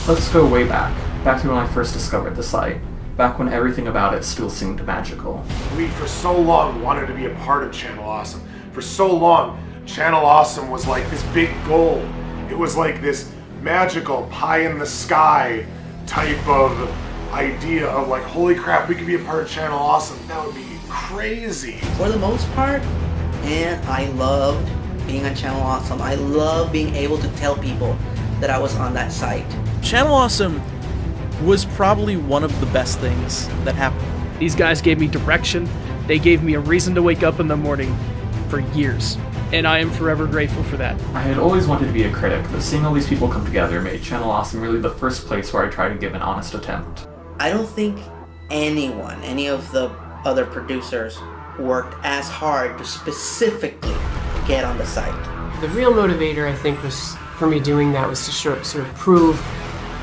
Let's go way back to when I first discovered the site, back when everything about it still seemed magical. We for so long wanted to be a part of Channel Awesome. For so long, Channel Awesome was like this big goal. It was like this magical pie in the sky type of idea of like, holy crap, we could be a part of Channel Awesome. That would be crazy. For the most part, and I loved being on Channel Awesome. I love being able to tell people that I was on that site. Channel Awesome was probably one of the best things that happened. These guys gave me direction. They gave me a reason to wake up in the morning for years. And I am forever grateful for that. I had always wanted to be a critic, but seeing all these people come together made Channel Awesome really the first place where I tried to give an honest attempt. I don't think anyone, any of the other producers, worked as hard to specifically get on the site. The real motivator, I think, was for me doing that was to sort of prove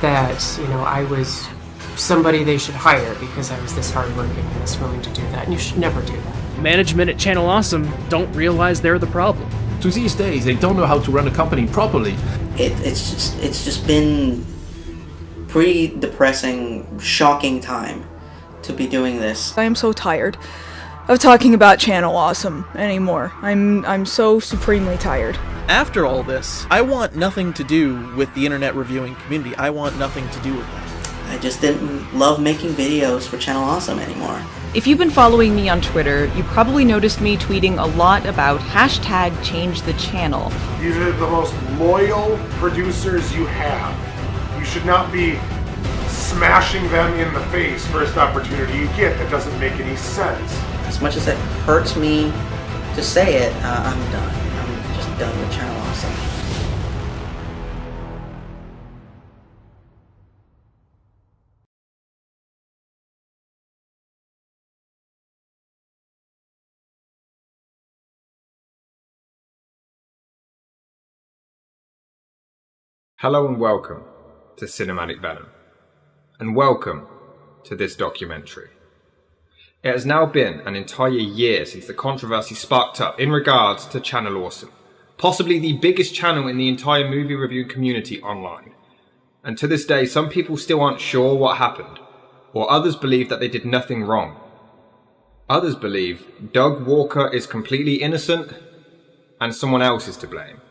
that, you know, I was somebody they should hire because I was this hardworking and this willing to do that, and you should never do that. Management at Channel Awesome don't realize they're the problem. To these days, they don't know how to run a company properly. It's just been pretty depressing, shocking time to be doing this. I am so tired of talking about Channel Awesome anymore. I'm so supremely tired. After all this, I want nothing to do with the internet reviewing community. I want nothing to do with that. I just didn't love making videos for Channel Awesome anymore. If you've been following me on Twitter, you probably noticed me tweeting a lot about #ChangeTheChannel. These are the most loyal producers you have. You should not be smashing them in the face first opportunity you get. That doesn't make any sense. As much as it hurts me to say it, I'm done. I'm just done with Channel Awesome. Hello and welcome to Cinematic Venom, and welcome to this documentary. It has now been an entire year since the controversy sparked up in regards to Channel Awesome, possibly the biggest channel in the entire movie review community online. And to this day, some people still aren't sure what happened, or others believe that they did nothing wrong. Others believe Doug Walker is completely innocent and someone else is to blame.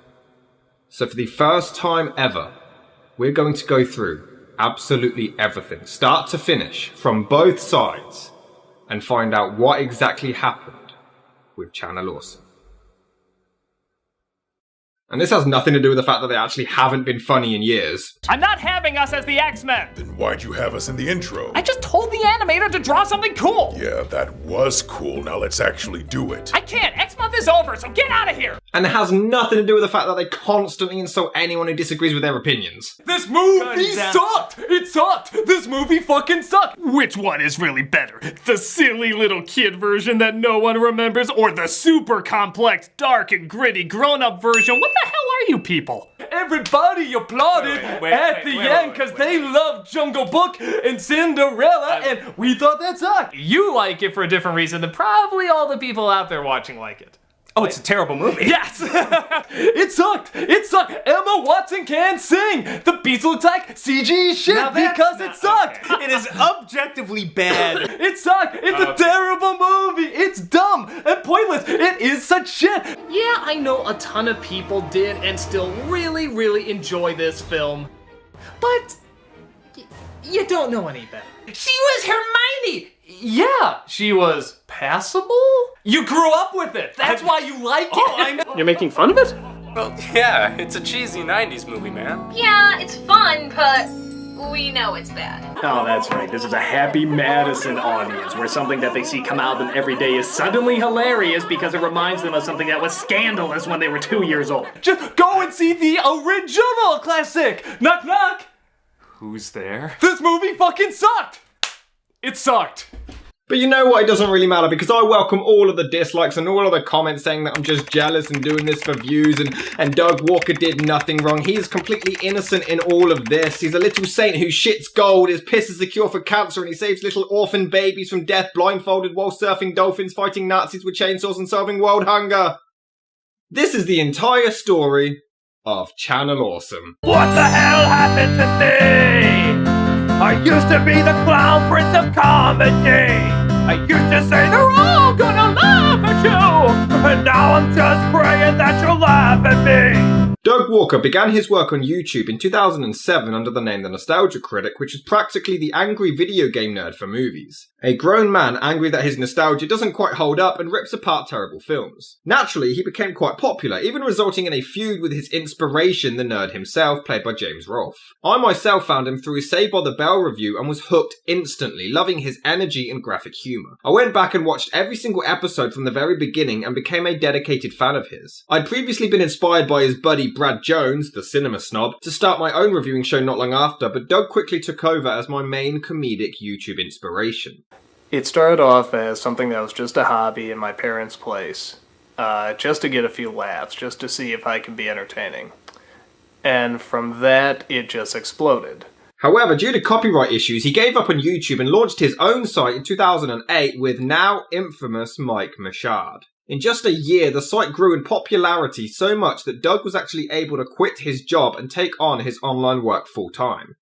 So for the first time ever, we're going to go through absolutely everything, start to finish, from both sides, and find out what exactly happened with Channel Awesome. And this has nothing to do with the fact that they actually haven't been funny in years. I'm not having us as the X-Men! Then why'd you have us in the intro? I just told the animator to draw something cool! Yeah, that was cool. Now let's actually do it. I can't! X-Month is over, so get out of here! And it has nothing to do with the fact that they constantly insult anyone who disagrees with their opinions. This movie sucked! It sucked! This movie fucking sucked! Which one is really better? The silly little kid version that no one remembers, or the super complex, dark and gritty grown-up version? What the hell are you people? Everybody applauded at the end because they loved Jungle Book and Cinderella, and we thought that sucked. You like it for a different reason than probably all the people out there watching like it. Oh, it's a terrible movie. Yes! It sucked! It sucked! Emma Watson can't sing! The beats look like CG shit because it sucked! Okay. It is objectively bad. It sucked! It's a terrible movie! It's dumb and pointless! It is such shit! Yeah, I know a ton of people did and still really, really enjoy this film. But you don't know any better. She was Hermione! Yeah, she was passable? You grew up with it! That's why you like it! Oh, You're making fun of it? Well, yeah, it's a cheesy 90s movie, man. Yeah, it's fun, but we know it's bad. Oh, that's right. This is a Happy Madison audience, where something that they see come out of them every day is suddenly hilarious because it reminds them of something that was scandalous when they were 2 years old. Just go and see the original classic! Knock knock! Who's there? This movie fucking sucked! It sucked. But you know what, it doesn't really matter because I welcome all of the dislikes and all of the comments saying that I'm just jealous and doing this for views and Doug Walker did nothing wrong. He is completely innocent in all of this. He's a little saint who shits gold, his piss is the cure for cancer, and he saves little orphan babies from death blindfolded while surfing dolphins, fighting Nazis with chainsaws and solving world hunger. This is the entire story of Channel Awesome. What the hell happened to me? I used to be the clown prince of comedy. I used to say they're all gonna laugh at you, and now I'm just praying that you'll laugh at me. Doug Walker began his work on YouTube in 2007 under the name The Nostalgia Critic, which was practically the angry video game nerd for movies. A grown man angry that his nostalgia doesn't quite hold up and rips apart terrible films. Naturally, he became quite popular, even resulting in a feud with his inspiration, the nerd himself, played by James Rolfe. I myself found him through his Saved by the Bell review and was hooked instantly, loving his energy and graphic humour. I went back and watched every single episode from the very beginning and became a dedicated fan of his. I'd previously been inspired by his buddy Brad Jones, the cinema snob, to start my own reviewing show not long after, but Doug quickly took over as my main comedic YouTube inspiration. It started off as something that was just a hobby in my parents' place, just to get a few laughs, just to see if I could be entertaining. And from that, it just exploded. However, due to copyright issues, he gave up on YouTube and launched his own site in 2008 with now infamous Mike Machad. In just a year, the site grew in popularity so much that Doug was actually able to quit his job and take on his online work full-time.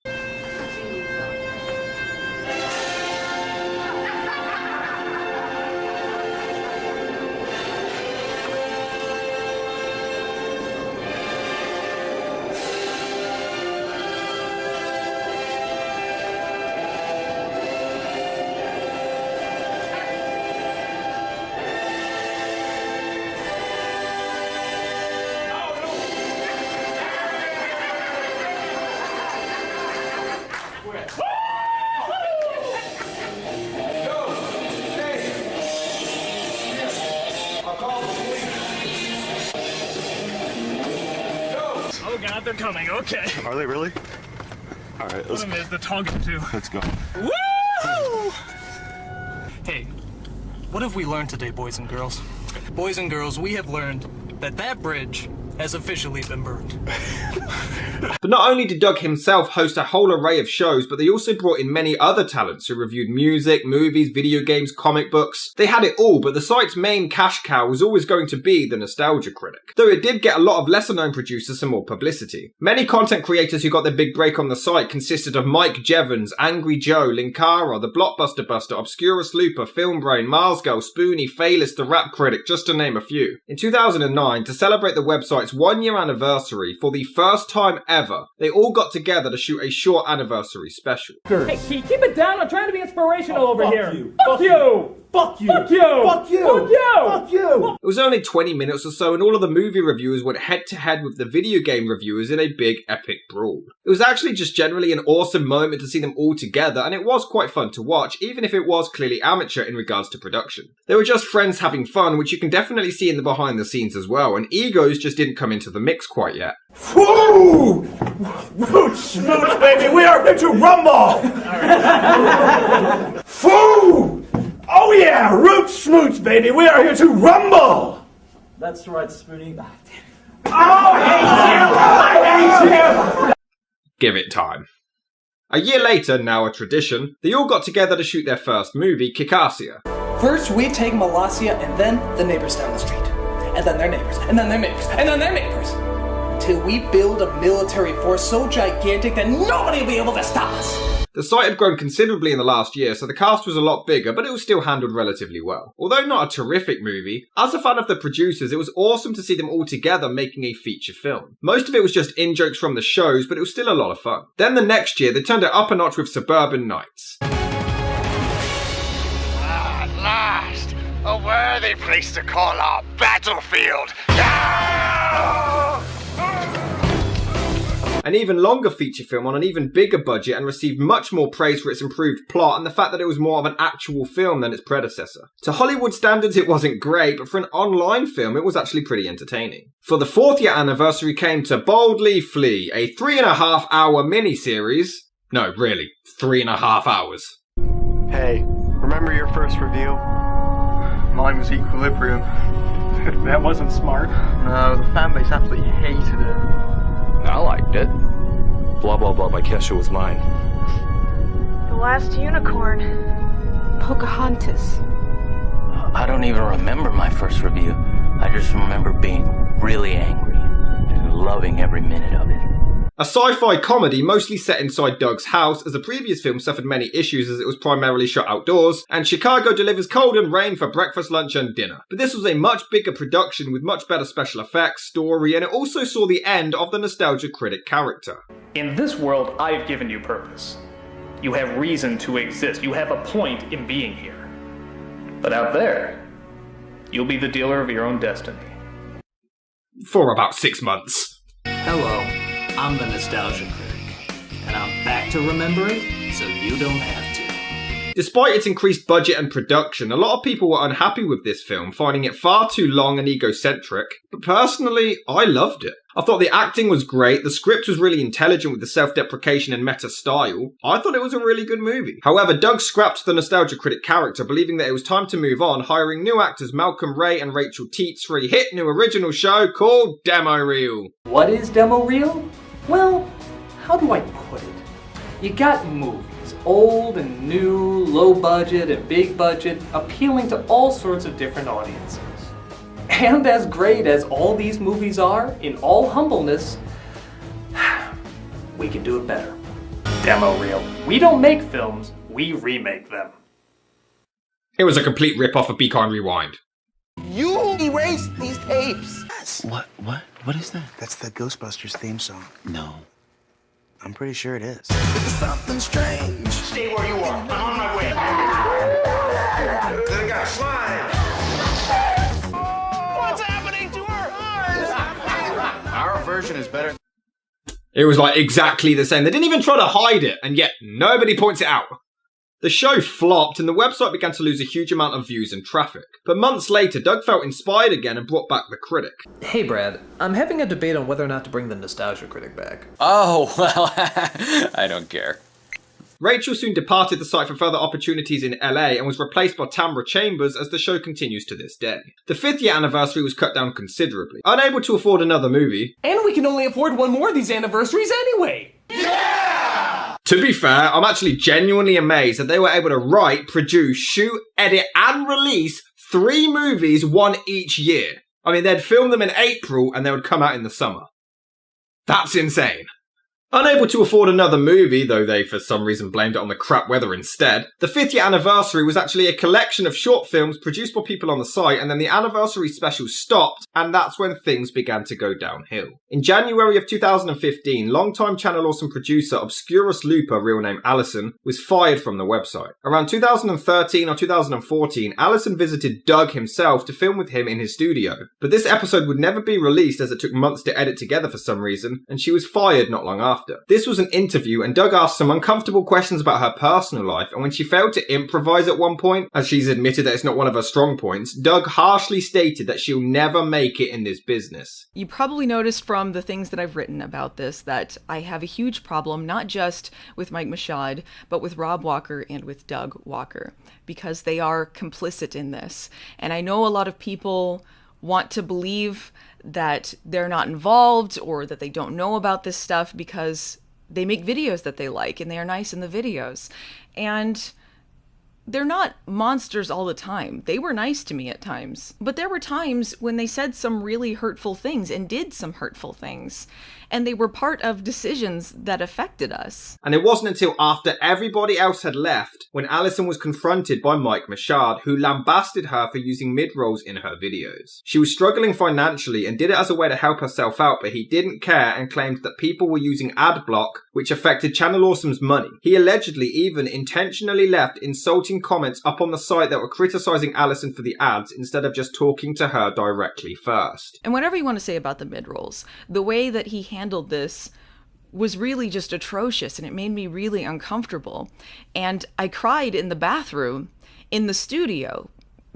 Oh god, they're coming, okay. Are they really? Alright, let's One of them is the talking to. Let's go. Woo! Hey, what have we learned today, boys and girls? Boys and girls, we have learned that that bridge has officially been burned. But not only did Doug himself host a whole array of shows, but they also brought in many other talents who reviewed music, movies, video games, comic books. They had it all, but the site's main cash cow was always going to be the Nostalgia Critic. Though it did get a lot of lesser known producers some more publicity. Many content creators who got their big break on the site consisted of Mike Jevons, Angry Joe, Linkara, the Blockbuster Buster, Obscurus Looper, Film Brain, Mars Girl, Spoonie, Phaelus, the Rap Critic, just to name a few. In 2009, to celebrate the website's 1-year anniversary, for the first time ever, they all got together to shoot a short anniversary special. Hey, keep it down. I'm trying to be inspirational over fuck here. you. Fuck you. Fuck you. Fuck you. Fuck you. Fuck you. Fuck you. It was only 20 minutes or so, and all of the movie reviewers went head-to-head with the video game reviewers in a big, epic brawl. It was actually just generally an awesome moment to see them all together, and it was quite fun to watch, even if it was clearly amateur in regards to production. They were just friends having fun, which you can definitely see in the behind-the-scenes as well, and egos just didn't come into the mix quite yet. Woo! Root smooch, baby, we are here to rumble! Foo! Oh yeah, root smooch, baby, we are here to rumble! That's right, Spoonie. Oh, I hate you! Give it time. A year later, now a tradition, they all got together to shoot their first movie, Kikassia. First, we take Molossia, and then the neighbors down the street. And then their neighbors, and then their neighbors, and then their neighbors. Until we build a military force so gigantic that nobody will be able to stop us. The site had grown considerably in the last year, so the cast was a lot bigger, but it was still handled relatively well. Although not a terrific movie, as a fan of the producers, it was awesome to see them all together making a feature film. Most of it was just in-jokes from the shows, but it was still a lot of fun. Then the next year, they turned it up a notch with Suburban Nights. At last, a worthy place to call our battlefield. An even longer feature film on an even bigger budget and received much more praise for its improved plot and the fact that it was more of an actual film than its predecessor. To Hollywood standards it wasn't great, but for an online film it was actually pretty entertaining. For the 4th year anniversary came To Boldly Flee, a 3.5 hour mini-series. No, really, 3.5 hours. Hey, remember your first review? Mine was Equilibrium. That wasn't smart. No, the fanbase absolutely hated it. I liked it. Blah blah blah by Kesha was mine. The Last Unicorn. Pocahontas. I don't even remember my first review. I just remember being really angry and loving every minute of it. A sci-fi comedy mostly set inside Doug's house, as the previous film suffered many issues as it was primarily shot outdoors, and Chicago delivers cold and rain for breakfast, lunch and dinner. But this was a much bigger production with much better special effects, story, and it also saw the end of the nostalgia critic character. In this world, I have given you purpose. You have reason to exist. You have a point in being here. But out there, you'll be the dealer of your own destiny. For about 6 months. Hello, I'm the Nostalgia Critic, and I'm back to remember it so you don't have to. Despite its increased budget and production, a lot of people were unhappy with this film, finding it far too long and egocentric, but personally, I loved it. I thought the acting was great, the script was really intelligent with the self-deprecation and meta style. I thought it was a really good movie. However, Doug scrapped the nostalgia critic character, believing that it was time to move on, hiring new actors Malcolm Ray and Rachel Teets for a hit new original show called Demo Reel. What is Demo Reel? Well, how do I put it? You got movies, old and new, low budget and big budget, appealing to all sorts of different audiences. And as great as all these movies are, in all humbleness, we can do it better. Demo Reel. We don't make films, we remake them. It was a complete rip-off of Be Kind Rewind. You erased these tapes! What is that? That's the Ghostbusters theme song. No. I'm pretty sure it is. It's something strange. Stay where you are. I'm on my way. Then I got slime. What's happening to her? Our version is better. It was like exactly the same. They didn't even try to hide it, and yet nobody points it out. The show flopped, and the website began to lose a huge amount of views and traffic. But months later, Doug felt inspired again and brought back the critic. Hey Brad, I'm having a debate on whether or not to bring the Nostalgia Critic back. Oh, well, I don't care. Rachel soon departed the site for further opportunities in LA and was replaced by Tamra Chambers as the show continues to this day. The 5th year anniversary was cut down considerably. Unable to afford another movie. And we can only afford one more of these anniversaries anyway! To be fair, I'm actually genuinely amazed that they were able to write, produce, shoot, edit, and release 3 movies, one each year. I mean, they'd film them in April and they would come out in the summer. That's insane. Unable to afford another movie, though they for some reason blamed it on the crap weather instead, the 5th year anniversary was actually a collection of short films produced by people on the site, and then the anniversary special stopped, and that's when things began to go downhill. In January of 2015, longtime Channel Awesome producer Obscurus Looper, real name Allison, was fired from the website. Around 2013 or 2014, Allison visited Doug himself to film with him in his studio, but this episode would never be released as it took months to edit together for some reason, and she was fired not long after. This was an interview, and Doug asked some uncomfortable questions about her personal life, and when she failed to improvise at one point, as she's admitted that it's not one of her strong points, Doug harshly stated that she'll never make it in this business. You probably noticed from the things that I've written about this that I have a huge problem, not just with Mike Machad, but with Rob Walker and with Doug Walker, because they are complicit in this. And I know a lot of people want to believe that they're not involved or that they don't know about this stuff because they make videos that they like and they are nice in the videos. And they're not monsters all the time. They were nice to me at times. But there were times when they said some really hurtful things and did some hurtful things. And they were part of decisions that affected us. And it wasn't until after everybody else had left when Allison was confronted by Mike Machad, who lambasted her for using mid-rolls in her videos. She was struggling financially and did it as a way to help herself out, but he didn't care and claimed that people were using ad block, which affected Channel Awesome's money. He allegedly even intentionally left insulting comments up on the site that were criticizing Allison for the ads instead of just talking to her directly first. And whatever you want to say about the mid-rolls, the way that he handled this was really just atrocious, and it made me really uncomfortable. And I cried in the bathroom in the studio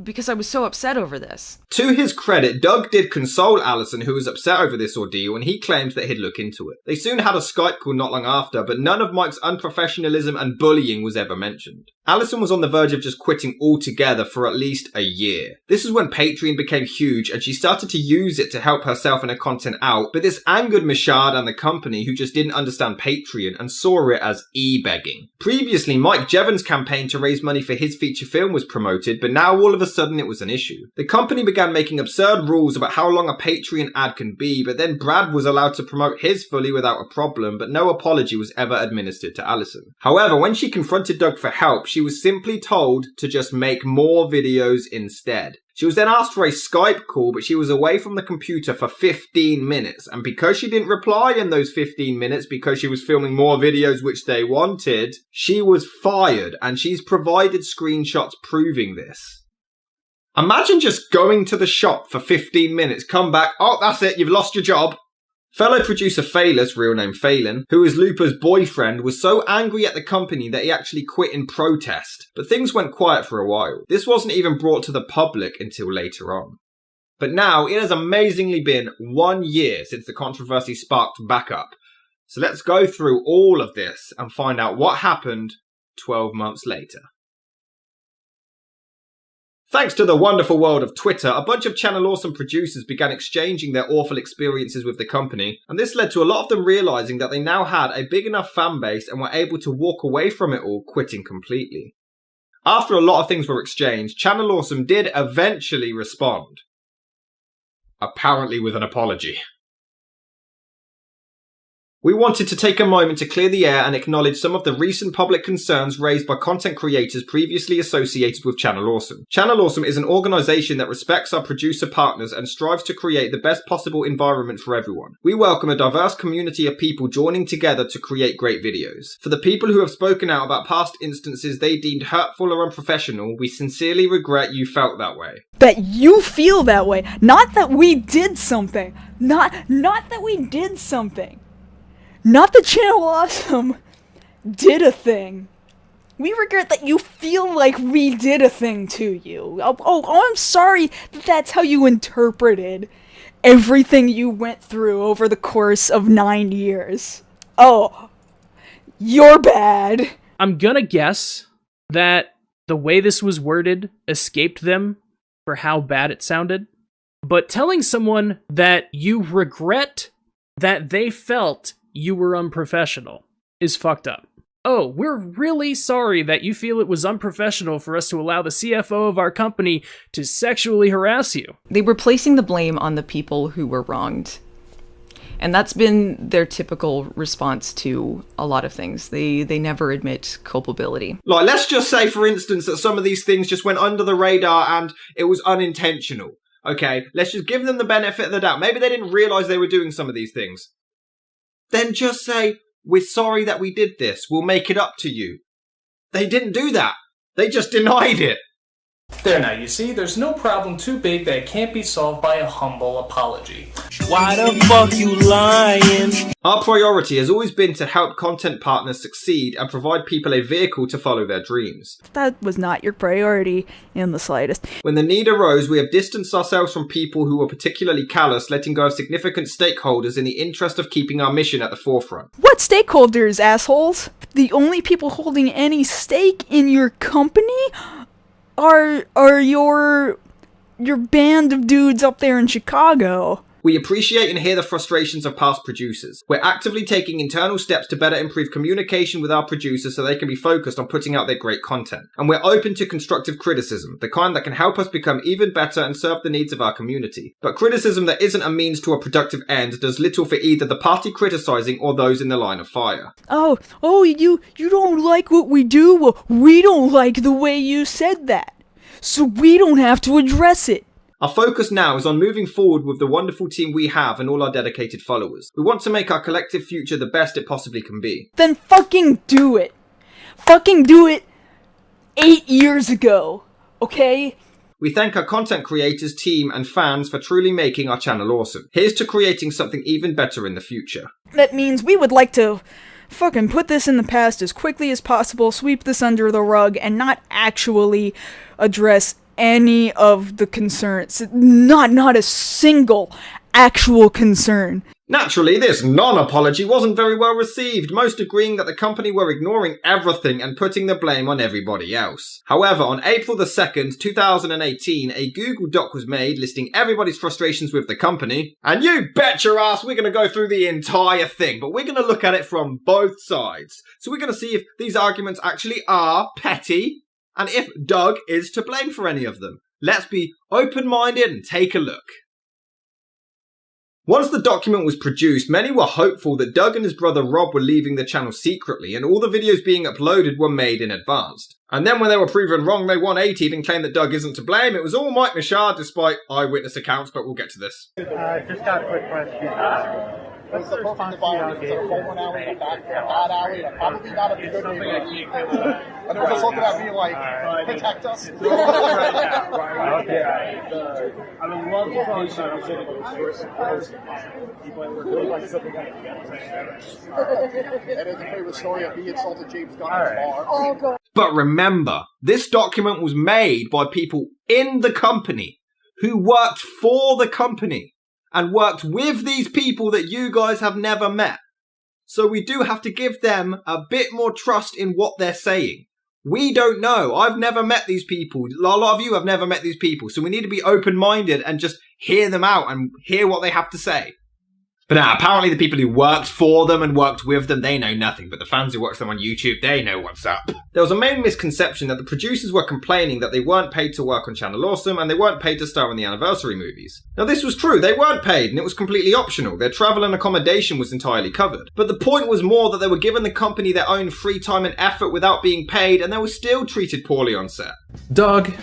because I was so upset over this. To his credit, Doug did console Allison, who was upset over this ordeal, and he claimed that he'd look into it. They soon had a Skype call not long after, but none of Mike's unprofessionalism and bullying was ever mentioned. Alison was on the verge of just quitting altogether for at least a year. This is when Patreon became huge and she started to use it to help herself and her content out, but this angered Michaud and the company, who just didn't understand Patreon and saw it as e-begging. Previously, Mike Jevons' campaign to raise money for his feature film was promoted, but now all of a sudden it was an issue. The company began making absurd rules about how long a Patreon ad can be, but then Brad was allowed to promote his fully without a problem, but no apology was ever administered to Alison. However, when she confronted Doug for help, she was simply told to just make more videos instead. She was then asked for a Skype call, but she was away from the computer for 15 minutes. And because she didn't reply in those 15 minutes, because she was filming more videos which they wanted, she was fired, and she's provided screenshots proving this. Imagine just going to the shop for 15 minutes, come back, oh, that's it, you've lost your job. Fellow producer Phaelus, real name Phelan, who is Lupa's boyfriend, was so angry at the company that he actually quit in protest. But things went quiet for a while. This wasn't even brought to the public until later on. But now, it has amazingly been 1 year since the controversy sparked back up. So let's go through all of this and find out what happened 12 months later. Thanks to the wonderful world of Twitter, a bunch of Channel Awesome producers began exchanging their awful experiences with the company, and this led to a lot of them realising that they now had a big enough fan base and were able to walk away from it all, quitting completely. After a lot of things were exchanged, Channel Awesome did eventually respond. Apparently with an apology. We wanted to take a moment to clear the air and acknowledge some of the recent public concerns raised by content creators previously associated with Channel Awesome. Channel Awesome is an organisation that respects our producer partners and strives to create the best possible environment for everyone. We welcome a diverse community of people joining together to create great videos. For the people who have spoken out about past instances they deemed hurtful or unprofessional, we sincerely regret you felt that way. That you feel that way, not that we did something. Not that we did something. Not that Channel Awesome did a thing. We regret that you feel like we did a thing to you. Oh, I'm sorry that that's how you interpreted everything you went through over the course of 9 years. Oh, you're bad. I'm gonna guess that the way this was worded escaped them for how bad it sounded. But telling someone that you regret that they felt you were unprofessional is fucked up. Oh, we're really sorry that you feel it was unprofessional for us to allow the CFO of our company to sexually harass you. They were placing the blame on the people who were wronged. And that's been their typical response to a lot of things. They never admit culpability. Like, let's just say, for instance, that some of these things just went under the radar and it was unintentional. Okay, let's just give them the benefit of the doubt. Maybe they didn't realise they were doing some of these things. Then just say, we're sorry that we did this. We'll make it up to you. They didn't do that. They just denied it. There now, you see, there's no problem too big that it can't be solved by a humble apology. Why the fuck you lying? Our priority has always been to help content partners succeed and provide people a vehicle to follow their dreams. That was not your priority in the slightest. When the need arose, we have distanced ourselves from people who were particularly callous, letting go of significant stakeholders in the interest of keeping our mission at the forefront. What stakeholders, assholes? The only people holding any stake in your company are your band of dudes up there in Chicago. We appreciate and hear the frustrations of past producers. We're actively taking internal steps to better improve communication with our producers so they can be focused on putting out their great content. And we're open to constructive criticism, the kind that can help us become even better and serve the needs of our community. But criticism that isn't a means to a productive end does little for either the party criticizing or those in the line of fire. Oh, you don't like what we do? Well, we don't like the way you said that. So we don't have to address it. Our focus now is on moving forward with the wonderful team we have and all our dedicated followers. We want to make our collective future the best it possibly can be. Then fucking do it. Fucking do it 8 years ago, okay? We thank our content creators, team, and fans for truly making our channel awesome. Here's to creating something even better in the future. That means we would like to fucking put this in the past as quickly as possible, sweep this under the rug, and not actually address any of the concerns. Not a single actual concern. Naturally, this non-apology wasn't very well received, most agreeing that the company were ignoring everything and putting the blame on everybody else. However, on April the 2nd, 2018, a Google Doc was made listing everybody's frustrations with the company, and you bet your ass we're going to go through the entire thing, but we're going to look at it from both sides. So we're going to see if these arguments actually are petty, and if Doug is to blame for any of them. Let's be open-minded and take a look. Once the document was produced, many were hopeful that Doug and his brother Rob were leaving the channel secretly, and all the videos being uploaded were made in advance. And then when they were proven wrong, they 180'd and claimed that Doug isn't to blame. It was all Mike Michaud, despite eyewitness accounts, but we'll get to this. Just got a quick question. What's the perfect environment? Is it a Coleman alley, a bad alley, probably not a good neighborhood? And they're just looking at me like, protect us. Okay. I would love to tell you that I'm sitting with people at work really like something like that. That is a favorite story of me insulted James Gunn at the bar. Oh, God. But remember, this document was made by people in the company who worked for the company and worked with these people that you guys have never met. So we do have to give them a bit more trust in what they're saying. We don't know. I've never met these people. A lot of you have never met these people. So we need to be open-minded and just hear them out and hear what they have to say. But now, apparently the people who worked for them and worked with them, they know nothing. But the fans who watch them on YouTube, they know what's up. There was a main misconception that the producers were complaining that they weren't paid to work on Channel Awesome and they weren't paid to star in the anniversary movies. Now this was true, they weren't paid and it was completely optional. Their travel and accommodation was entirely covered. But the point was more that they were giving the company their own free time and effort without being paid, and they were still treated poorly on set. Doug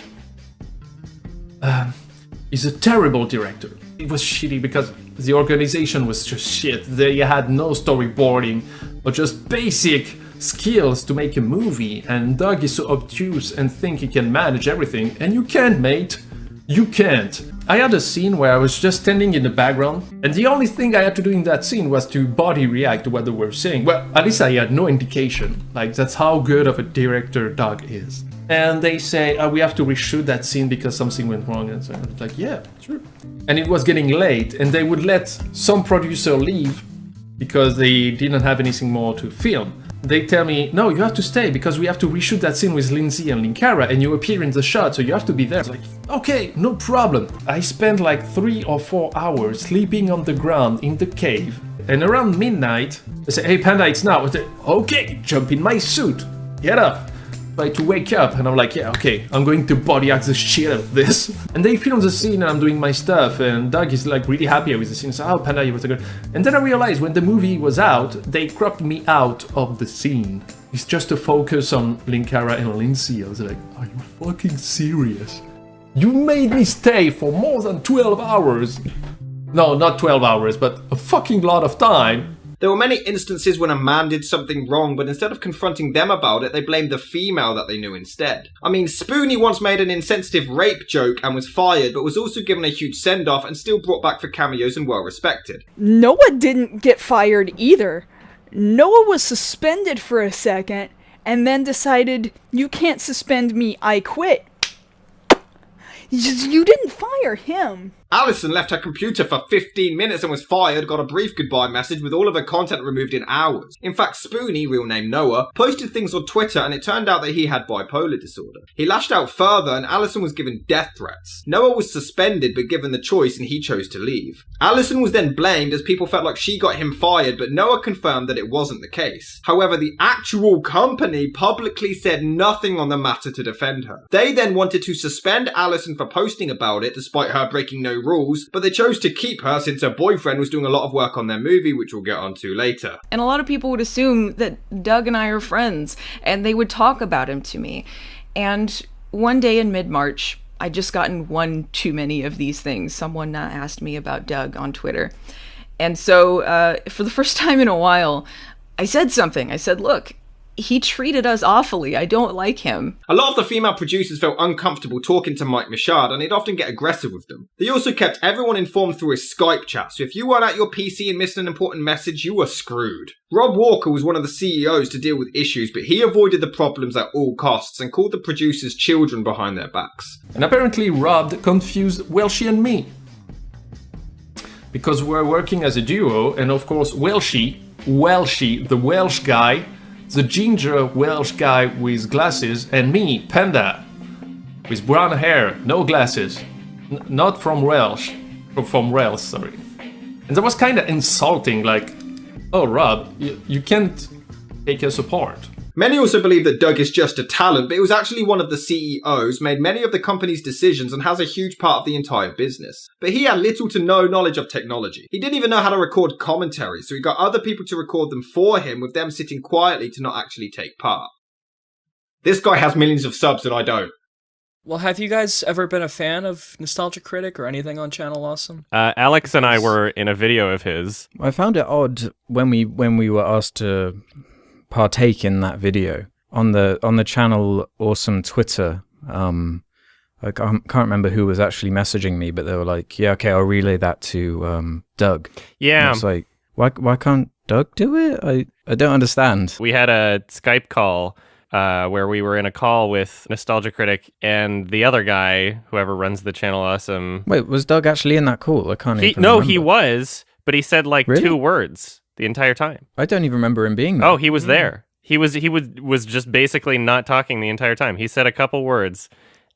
is a terrible director. It was shitty because the organization was just shit. They had no storyboarding or just basic skills to make a movie, and Doug is so obtuse and think he can manage everything, and you can't, mate. You can't. I had a scene where I was just standing in the background, and the only thing I had to do in that scene was to body react to what they were saying. Well, at least I had no indication. Like, that's how good of a director Doug is. And they say, we have to reshoot that scene because something went wrong. And so I was like, yeah, sure. And it was getting late, and they would let some producer leave because they didn't have anything more to film. They tell me, no, you have to stay because we have to reshoot that scene with Lindsay and Linkara, and you appear in the shot, so you have to be there. It's like, okay, no problem. I spent like 3 or 4 hours sleeping on the ground in the cave, and around midnight, they say, hey Panda, it's now. I say, okay, jump in my suit, get up. Try to wake up, and I'm like, yeah, okay, I'm going to body act the shit out of this. And they film the scene, and I'm doing my stuff, and Doug is like really happy with the scene. So, oh, Panda, you were so good. And then I realized when the movie was out, they cropped me out of the scene. It's just to focus on Linkara and Lindsay. I was like, are you fucking serious? You made me stay for more than 12 hours. No, not 12 hours, but a fucking lot of time. There were many instances when a man did something wrong, but instead of confronting them about it, they blamed the female that they knew instead. I mean, Spoonie once made an insensitive rape joke and was fired, but was also given a huge send-off and still brought back for cameos and well-respected. Noah didn't get fired either. Noah was suspended for a second, and then decided, you can't suspend me, I quit. You didn't fire him. Alison left her computer for 15 minutes and was fired, got a brief goodbye message with all of her content removed in hours. In fact, Spoonie, real name Noah, posted things on Twitter and it turned out that he had bipolar disorder. He lashed out further and Alison was given death threats. Noah was suspended but given the choice and he chose to leave. Alison was then blamed as people felt like she got him fired, but Noah confirmed that it wasn't the case. However, the actual company publicly said nothing on the matter to defend her. They then wanted to suspend Alison for posting about it despite her breaking no rules, but they chose to keep her since her boyfriend was doing a lot of work on their movie, which we'll get onto later. And a lot of people would assume that Doug and I are friends, and they would talk about him to me. And one day in mid-March, I'd just gotten one too many of these things. Someone asked me about Doug on Twitter. And so, for the first time in a while, I said something. I said, look, he treated us awfully. I don't like him. A lot of the female producers felt uncomfortable talking to Mike Michaud, and he'd often get aggressive with them. They also kept everyone informed through his Skype chat, so if you weren't at your PC and missed an important message, you were screwed. Rob Walker was one of the CEOs to deal with issues, but he avoided the problems at all costs and called the producers children behind their backs. And apparently Rob confused Welshie and me. because we're working as a duo, and of course Welshie, the Welsh guy, the ginger Welsh guy with glasses, and me, Panda, with brown hair, no glasses, not from Welsh, from Wales, sorry. And that was kind of insulting, like, oh Rob, you can't take us apart. Many also believe that Doug is just a talent, but he was actually one of the CEOs, made many of the company's decisions, and has a huge part of the entire business. But he had little to no knowledge of technology. He didn't even know how to record commentary, so he got other people to record them for him, with them sitting quietly to not actually take part. This guy has millions of subs and I don't. Well, have you guys ever been a fan of Nostalgia Critic or anything on Channel Awesome? Alex and I were in a video of his. I found it odd when we were asked to partake in that video on the Channel Awesome Twitter. I can't remember who was actually messaging me, but they were like, "Yeah, okay, I'll relay that to Doug." Yeah, and it's like, why can't Doug do it? I don't understand. We had a Skype call where we were in a call with Nostalgia Critic and the other guy, whoever runs the Channel Awesome. Wait, was Doug actually in that call? I can't even No, remember. he was, but he said like Really? 2 words the entire time. I don't even remember him being there. Oh, he was there. He was just basically not talking the entire time. He said a couple words,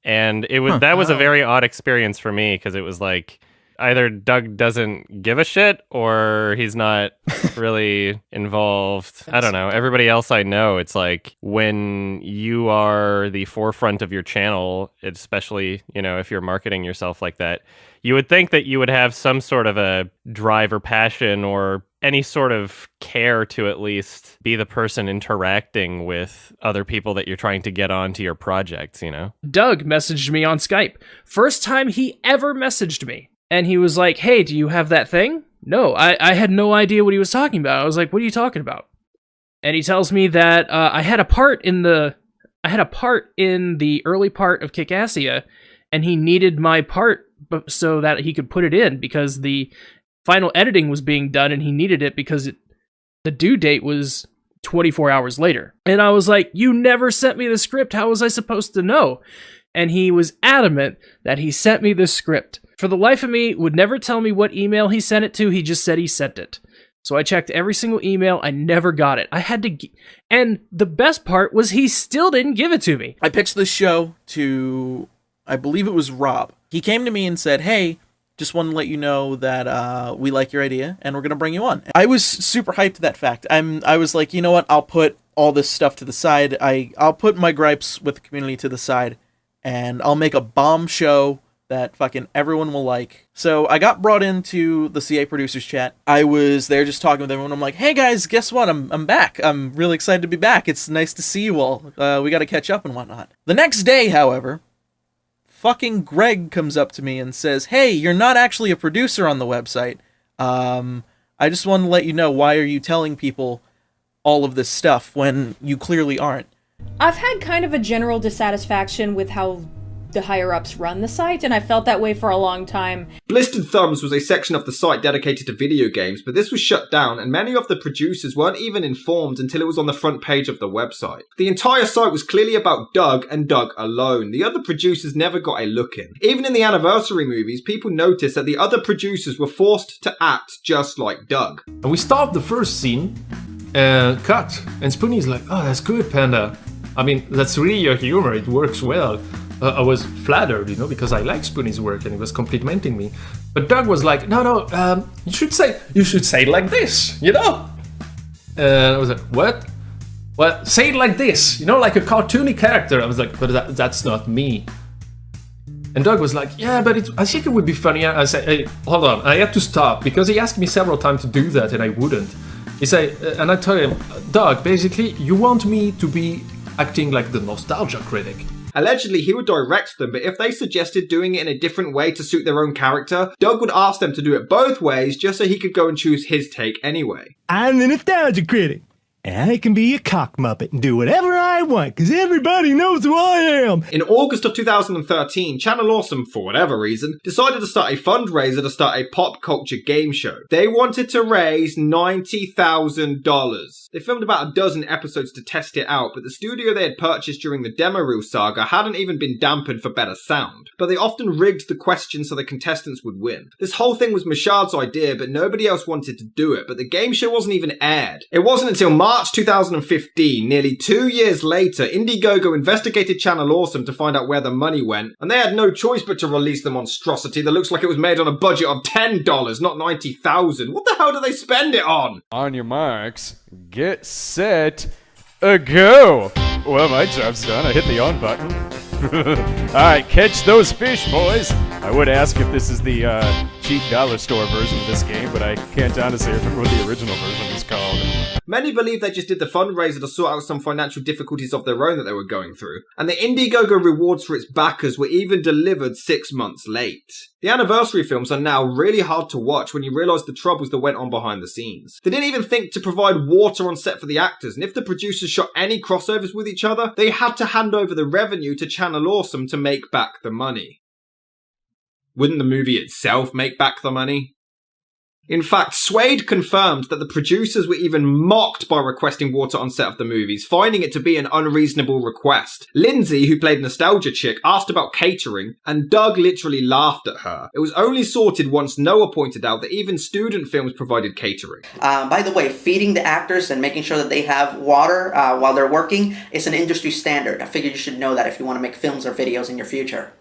and it was that was a very odd experience for me, because it was like either Doug doesn't give a shit or he's not really involved. I don't know. Everybody else I know, it's like when you are the forefront of your channel, especially, you know, if you're marketing yourself like that, you would think that you would have some sort of a drive or passion or any sort of care to at least be the person interacting with other people that you're trying to get onto your projects, you know? Doug messaged me on Skype. First time he ever messaged me. And he was like, "Hey, do you have that thing?" No, I had no idea what he was talking about. I was like, "What are you talking about?" And he tells me that I had a part in the early part of Kickassia, and he needed my part so that he could put it in, because the final editing was being done and he needed it because the due date was 24 hours later. And I was like, "You never sent me the script. How was I supposed to know?" And he was adamant that he sent me the script. For the life of me, would never tell me what email he sent it to. He just said he sent it. So I checked every single email. I never got it. I had to... And the best part was he still didn't give it to me. I pitched this show to, I believe it was Rob. He came to me and said, "Hey, just want to let you know that we like your idea and we're going to bring you on." I was super hyped to that fact. I was like, you know what? I'll put all this stuff to the side. I'll put my gripes with the community to the side, and I'll make a bomb show that fucking everyone will like. So I got brought into the CA producers chat. I was there just talking with everyone. I'm like, "Hey guys, guess what? I'm back. I'm really excited to be back. It's nice to see you all. We got to catch up and whatnot." The next day, however, fucking Greg comes up to me and says, "Hey, you're not actually a producer on the website. I just want to let you know, why are you telling people all of this stuff when you clearly aren't?" I've had kind of a general dissatisfaction with how the higher-ups run the site, and I felt that way for a long time. Blistered Thumbs was a section of the site dedicated to video games, but this was shut down, and many of the producers weren't even informed until it was on the front page of the website. The entire site was clearly about Doug and Doug alone. The other producers never got a look in. Even in the anniversary movies, people noticed that the other producers were forced to act just like Doug. And we stopped the first scene, cut, and Spoonie's like, "Oh, that's good, Panda. I mean, that's really your humor, it works well." I was flattered, you know, because I like Spoonie's work and he was complimenting me. But Doug was like, no, you should say it like this, you know? And I was like, "What? Well, say it like this, you know, like a cartoony character." I was like, "But that's not me." And Doug was like, "Yeah, but I think it would be funny." I said, "Hey, hold on." I had to stop because he asked me several times to do that and I wouldn't. He said, and I told him, "Doug, basically, you want me to be acting like the Nostalgia Critic." Allegedly, he would direct them, but if they suggested doing it in a different way to suit their own character, Doug would ask them to do it both ways just so he could go and choose his take anyway. "I'm the Nostalgia Critic. And I can be a cock muppet and do whatever I want, because everybody knows who I am. In August of 2013, Channel Awesome, for whatever reason, decided to start a fundraiser to start a pop culture game show. They wanted to raise $90,000. They filmed about a dozen episodes to test it out, but the studio they had purchased during the demo reel saga hadn't even been dampened for better sound. But they often rigged the questions so the contestants would win. This whole thing was Mashad's idea, but nobody else wanted to do it, but the game show wasn't even aired. It wasn't until March 2015, nearly 2 years later, Indiegogo investigated Channel Awesome to find out where the money went, and they had no choice but to release the monstrosity that looks like it was made on a budget of $10, not $90,000. What the hell do they spend it on? On your marks, get set, go! Well, my job's done. I hit the on button. Alright, catch those fish, boys! I would ask if this is the cheap dollar store version of this game, but I can't honestly remember what the original version is called. Many believe they just did the fundraiser to sort out some financial difficulties of their own that they were going through, and the Indiegogo rewards for its backers were even delivered 6 months late. The anniversary films are now really hard to watch when you realise the troubles that went on behind the scenes. They didn't even think to provide water on set for the actors, and if the producers shot any crossovers with each other, they had to hand over the revenue to Channel Awesome to make back the money. Wouldn't the movie itself make back the money? In fact, Suede confirmed that the producers were even mocked by requesting water on set of the movies, finding it to be an unreasonable request. Lindsay, who played Nostalgia Chick, asked about catering, and Doug literally laughed at her. It was only sorted once Noah pointed out that even student films provided catering. By the way, feeding the actors and making sure that they have water while they're working is an industry standard. I figured you should know that if you want to make films or videos in your future.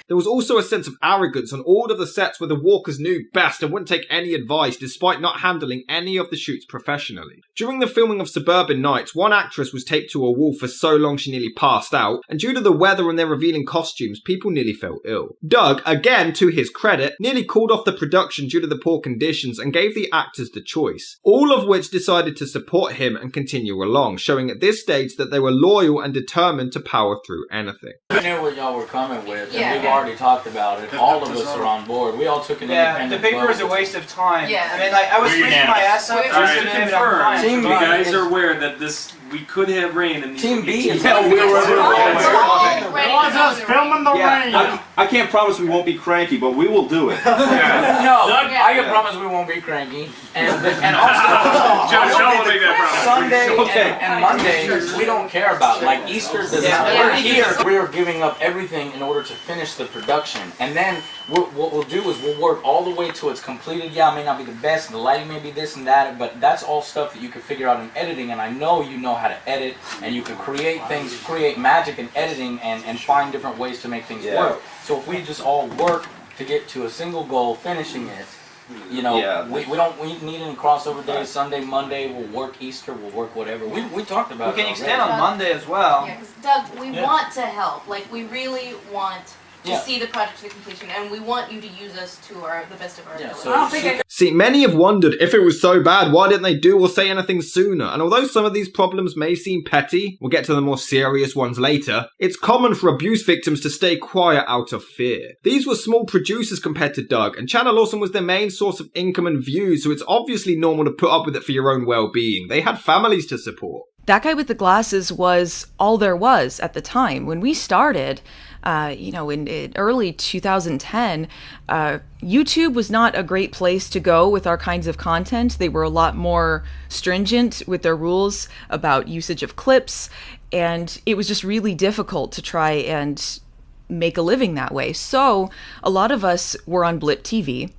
There was also a sense of arrogance on all of the sets where the Walkers knew best and wouldn't take any advice despite not handling any of the shoots professionally. During the filming of Suburban Nights, one actress was taped to a wall for so long she nearly passed out, and due to the weather and their revealing costumes, people nearly fell ill. Doug, again to his credit, nearly called off the production due to the poor conditions and gave the actors the choice, all of which decided to support him and continue along, showing at this stage that they were loyal and determined to power through anything. I knew what y'all were coming with, and we've already talked about it. All of us are on board. We all took an independent the paper vote. is a waste of time. Yeah. I mean, like, I was freaking my ass off. Just to confirm, Team you B guys is- are aware that we could have rain in these. Team B is- Yeah, we were us filming the rain. I can't promise we won't be cranky, but we will do it. No, I can promise we won't be cranky. And also, Sunday and Monday, we don't care about. Like Easter does not. We're here. We are giving up everything in order to finish the production. And then what we'll do is we'll work all the way till it's completed. Yeah, it may not be the best, the lighting may be this and that, but that's all stuff that you can figure out in editing, and I know you know how to edit, and you can create things, create magic in editing, and find different ways to make things work. So if we just all work to get to a single goal, finishing it, you know, we don't need any crossover days. Sunday, Monday, we'll work Easter, we'll work whatever. We talked about it. We can extend on Monday as well. Yeah, because Doug, we want to help. Like, we really want to see the project to completion, and we want you to use us to the best of our ability. See, many have wondered if it was so bad, why didn't they do or say anything sooner? And although some of these problems may seem petty, we'll get to the more serious ones later, it's common for abuse victims to stay quiet out of fear. These were small producers compared to Doug, and Channel Awesome was their main source of income and views, so it's obviously normal to put up with it for your own well-being. They had families to support. That guy with the glasses was all there was at the time. When we started, in early 2010, YouTube was not a great place to go with our kinds of content. They were a lot more stringent with their rules about usage of clips, and it was just really difficult to try and make a living that way. So a lot of us were on Blip TV.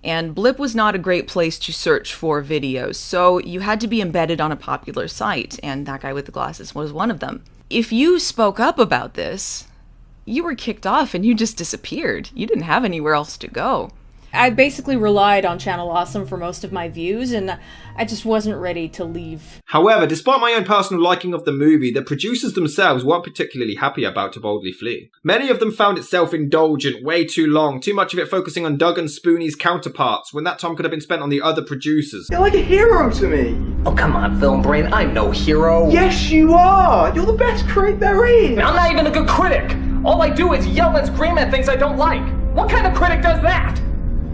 And Blip was not a great place to search for videos, so you had to be embedded on a popular site, and that guy with the glasses was one of them. If you spoke up about this, you were kicked off and you just disappeared. You didn't have anywhere else to go. I basically relied on Channel Awesome for most of my views, and I just wasn't ready to leave. However, despite my own personal liking of the movie, the producers themselves weren't particularly happy about To Boldly Flee. Many of them found it self-indulgent, way too long, too much of it focusing on Doug and Spoonie's counterparts, when that time could have been spent on the other producers. You're like a hero to me. Oh, come on, Film Brain. I'm no hero. Yes, you are. You're the best critic there is. I'm not even a good critic. All I do is yell and scream at things I don't like. What kind of critic does that?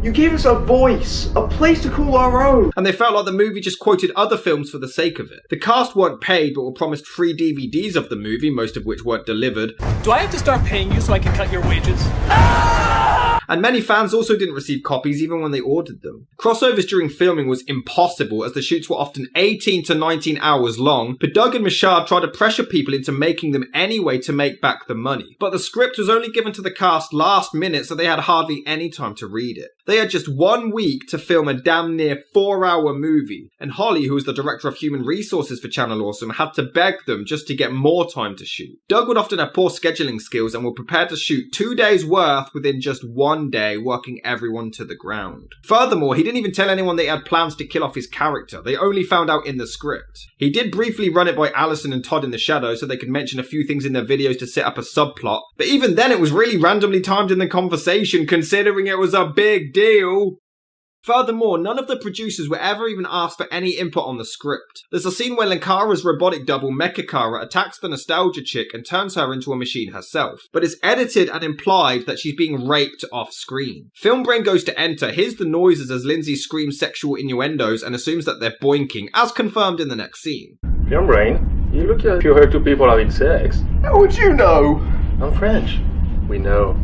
You gave us a voice, a place to call our own. And they felt like the movie just quoted other films for the sake of it. The cast weren't paid but were promised free DVDs of the movie, most of which weren't delivered. Do I have to start paying you so I can cut your wages? And many fans also didn't receive copies even when they ordered them. Crossovers during filming was impossible as the shoots were often 18 to 19 hours long, but Doug and Michaud tried to pressure people into making them anyway to make back the money. But the script was only given to the cast last minute, so they had hardly any time to read it. They had just 1 week to film a damn near 4-hour movie, and Holly, who was the director of human resources for Channel Awesome, had to beg them just to get more time to shoot. Doug would often have poor scheduling skills and were prepared to shoot 2 days worth within just 1 day, working everyone to the ground. Furthermore, he didn't even tell anyone that he had plans to kill off his character. They only found out in the script. He did briefly run it by Allison and Todd in the shadows so they could mention a few things in their videos to set up a subplot, but even then it was really randomly timed in the conversation considering it was a big deal. Furthermore, none of the producers were ever even asked for any input on the script. There's a scene where Linkara's robotic double, Mechakara, attacks the nostalgia chick and turns her into a machine herself, but it's edited and implied that she's being raped off screen. Filmbrain goes to enter, hears the noises as Lindsay screams sexual innuendos and assumes that they're boinking, as confirmed in the next scene. Filmbrain, you look as if you heard two people having sex. How would you know? I'm French. We know.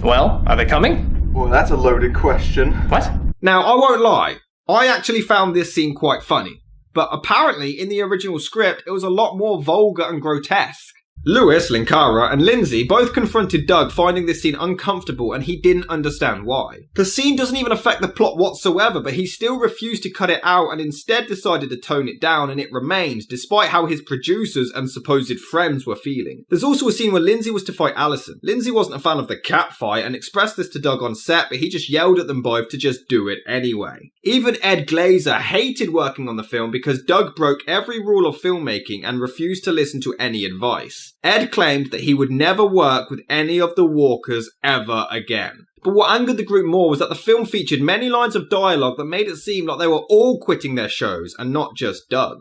Well, are they coming? Well, that's a loaded question. What? Now, I won't lie, I actually found this scene quite funny, but apparently in the original script it was a lot more vulgar and grotesque. Lewis, Linkara, and Lindsay both confronted Doug, finding this scene uncomfortable, and he didn't understand why. The scene doesn't even affect the plot whatsoever, but he still refused to cut it out and instead decided to tone it down, and it remained, despite how his producers and supposed friends were feeling. There's also a scene where Lindsay was to fight Allison. Lindsay wasn't a fan of the cat fight and expressed this to Doug on set, but he just yelled at them both to just do it anyway. Even Ed Glazer hated working on the film because Doug broke every rule of filmmaking and refused to listen to any advice. Ed claimed that he would never work with any of the Walkers ever again. But what angered the group more was that the film featured many lines of dialogue that made it seem like they were all quitting their shows and not just Doug.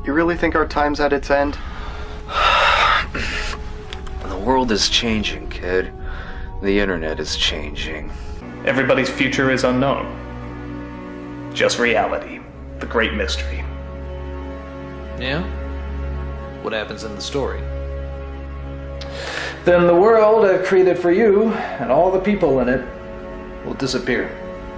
You really think our time's at its end? The world is changing, kid. The internet is changing. Everybody's future is unknown. Just reality. The great mystery. Yeah? What happens in the story? Then the world created for you and all the people in it will disappear.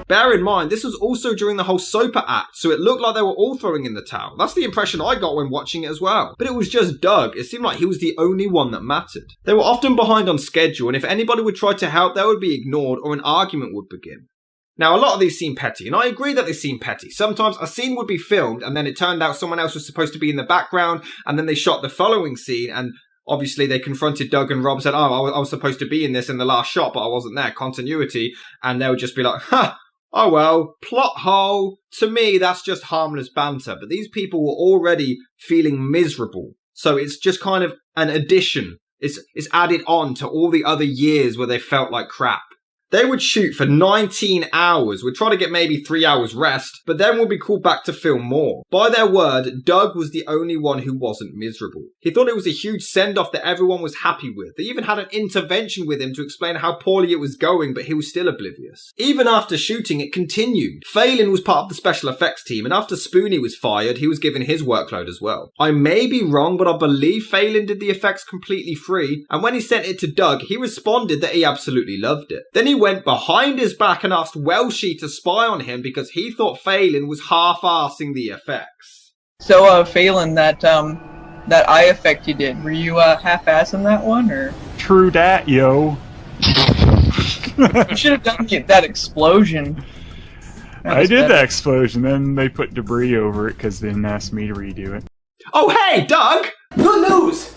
Bear in mind, this was also during the whole Soper act, so it looked like they were all throwing in the towel. That's the impression I got when watching it as well. But it was just Doug. It seemed like he was the only one that mattered. They were often behind on schedule, and if anybody would try to help, they would be ignored or an argument would begin. Now, a lot of these seem petty, and I agree that they seem petty. Sometimes a scene would be filmed, and then it turned out someone else was supposed to be in the background, and then they shot the following scene, and obviously they confronted Doug and Rob and said, oh, I was supposed to be in this in the last shot, but I wasn't there. Continuity. And they would just be like, oh well, plot hole. To me, that's just harmless banter. But these people were already feeling miserable. So it's just kind of an addition. It's added on to all the other years where they felt like crap. They would shoot for 19 hours, would try to get maybe 3 hours rest, but then would be called back to film more. By their word, Doug was the only one who wasn't miserable. He thought it was a huge send-off that everyone was happy with. They even had an intervention with him to explain how poorly it was going, but he was still oblivious. Even after shooting, it continued. Phelan was part of the special effects team, and after Spoonie was fired, he was given his workload as well. I may be wrong, but I believe Phelan did the effects completely free, and when he sent it to Doug, he responded that he absolutely loved it. Then he went behind his back and asked Welshie to spy on him because he thought Phelan was half-arsing the effects. So, Phelan, that eye effect you did, were you half-assing that one, or? True dat, yo. You should have done that explosion. I did that explosion, then they put debris over it because they didn't ask me to redo it. Oh hey, Doug! Good news!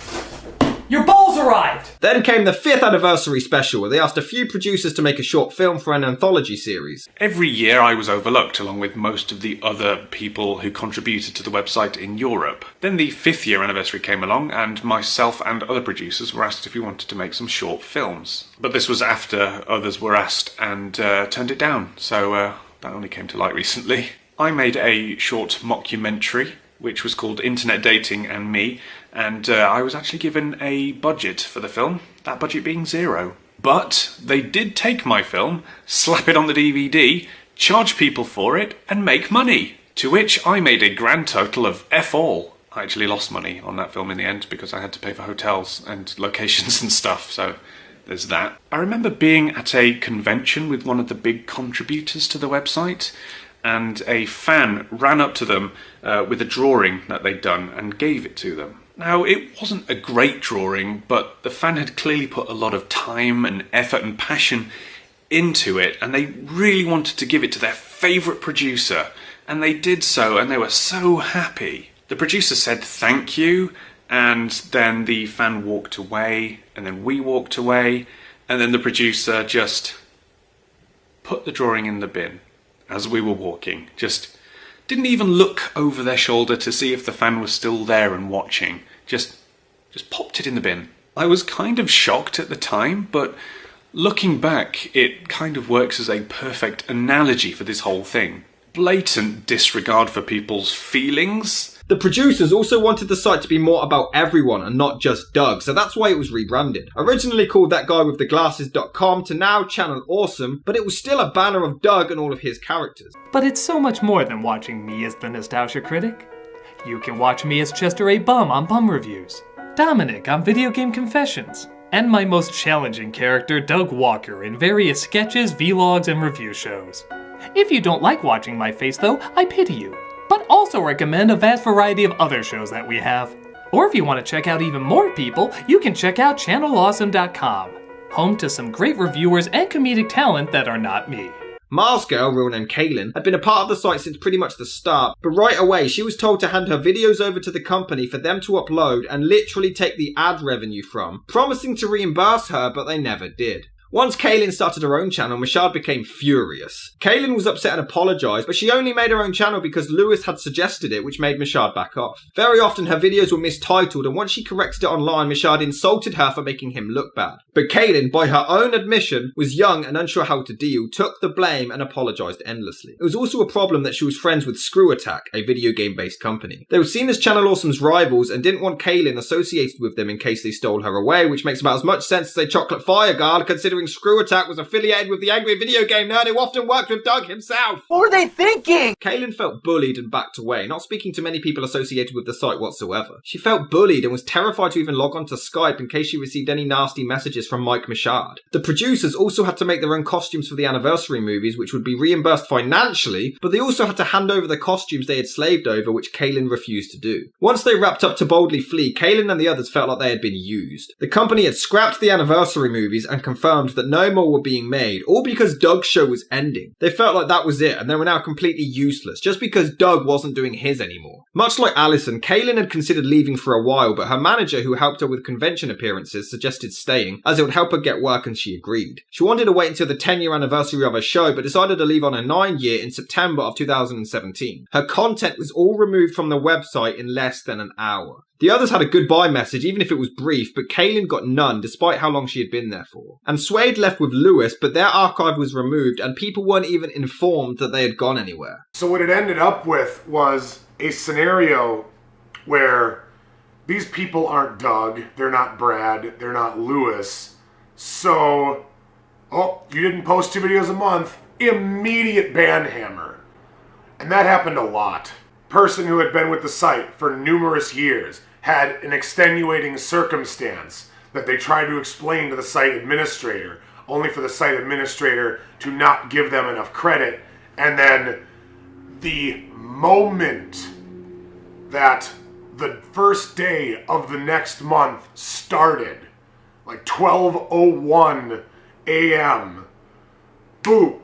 Your balls arrived! Then came the 5th anniversary special, where they asked a few producers to make a short film for an anthology series. Every year I was overlooked, along with most of the other people who contributed to the website in Europe. Then the 5th year anniversary came along, and myself and other producers were asked if we wanted to make some short films. But this was after others were asked and turned it down, so that only came to light recently. I made a short mockumentary, which was called Internet Dating and Me, and I was actually given a budget for the film, that budget being 0. But they did take my film, slap it on the DVD, charge people for it, and make money. To which I made a grand total of F all. I actually lost money on that film in the end because I had to pay for hotels and locations and stuff, so there's that. I remember being at a convention with one of the big contributors to the website, and a fan ran up to them with a drawing that they'd done and gave it to them. Now, it wasn't a great drawing, but the fan had clearly put a lot of time and effort and passion into it, and they really wanted to give it to their favourite producer, and they did so, and they were so happy. The producer said thank you, and then the fan walked away, and then we walked away, and then the producer just put the drawing in the bin as we were walking. Just didn't even look over their shoulder to see if the fan was still there and watching. Just popped it in the bin. I was kind of shocked at the time, but looking back, it kind of works as a perfect analogy for this whole thing. Blatant disregard for people's feelings. The producers also wanted the site to be more about everyone and not just Doug, so that's why it was rebranded. Originally called thatguywiththeglasses.com to now Channel Awesome, but it was still a banner of Doug and all of his characters. But it's so much more than watching me as the Nostalgia Critic. You can watch me as Chester A. Bum on Bum Reviews, Dominic on Video Game Confessions, and my most challenging character, Doug Walker, in various sketches, vlogs, and review shows. If you don't like watching my face though, I pity you, but also recommend a vast variety of other shows that we have. Or if you want to check out even more people, you can check out channelawesome.com, home to some great reviewers and comedic talent that are not me. Mars Girl, real name Kaylin, had been a part of the site since pretty much the start, but right away she was told to hand her videos over to the company for them to upload and literally take the ad revenue from, promising to reimburse her, but they never did. Once Kaylin started her own channel, Mashad became furious. Kaylin was upset and apologised, but she only made her own channel because Lewis had suggested it, which made Mashad back off. Very often her videos were mistitled, and once she corrected it online, Mashad insulted her for making him look bad. But Kaylin, by her own admission, was young and unsure how to deal, took the blame and apologised endlessly. It was also a problem that she was friends with Screw Attack, a video game based company. They were seen as Channel Awesome's rivals and didn't want Kaylin associated with them in case they stole her away, which makes about as much sense as a Chocolate Fire Guard, considering Screw Attack was affiliated with the angry video game nerd who often worked with Doug himself. What were they thinking? Kaylin felt bullied and backed away, not speaking to many people associated with the site whatsoever. She felt bullied and was terrified to even log on to Skype in case she received any nasty messages from Mike Mashad. The producers also had to make their own costumes for the anniversary movies, which would be reimbursed financially, but they also had to hand over the costumes they had slaved over, which Kaylin refused to do. Once they wrapped up To Boldly Flee, Kaylin and the others felt like they had been used. The company had scrapped the anniversary movies and confirmed that no more were being made, all because Doug's show was ending. They felt like that was it, and they were now completely useless, just because Doug wasn't doing his anymore. Much like Alison, Kaylin had considered leaving for a while, but her manager, who helped her with convention appearances, suggested staying, as it would help her get work, and she agreed. She wanted to wait until the 10-year anniversary of her show, but decided to leave on a 9-year in September of 2017. Her content was all removed from the website in less than an hour. The others had a goodbye message, even if it was brief, but Kaylin got none, despite how long she had been there for. And Suede left with Lewis, but their archive was removed, and people weren't even informed that they had gone anywhere. So what it ended up with was a scenario where these people aren't Doug, they're not Brad, they're not Lewis. So, oh, you didn't post 2 videos a month, immediate ban hammer. And that happened a lot. Person who had been with the site for numerous years had an extenuating circumstance that they tried to explain to the site administrator, only for the site administrator to not give them enough credit. And then the moment that the first day of the next month started, like 12:01 a.m., boom,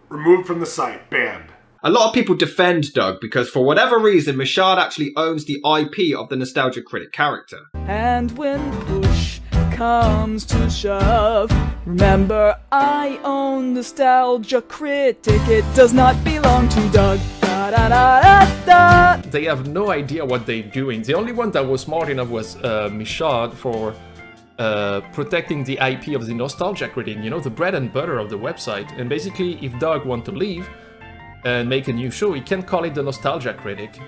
removed from the site, banned. A lot of people defend Doug because for whatever reason, Mashad actually owns the IP of the Nostalgia Critic character. And when push comes to shove, remember I own Nostalgia Critic, it does not belong to Doug. Da, da, da, da, da. They have no idea what they're doing. The only one that was smart enough was Mashad for protecting the IP of the Nostalgia Critic, you know, the bread and butter of the website. And basically, if Doug wants to leave and make a new show, he can call it the Nostalgia Critic.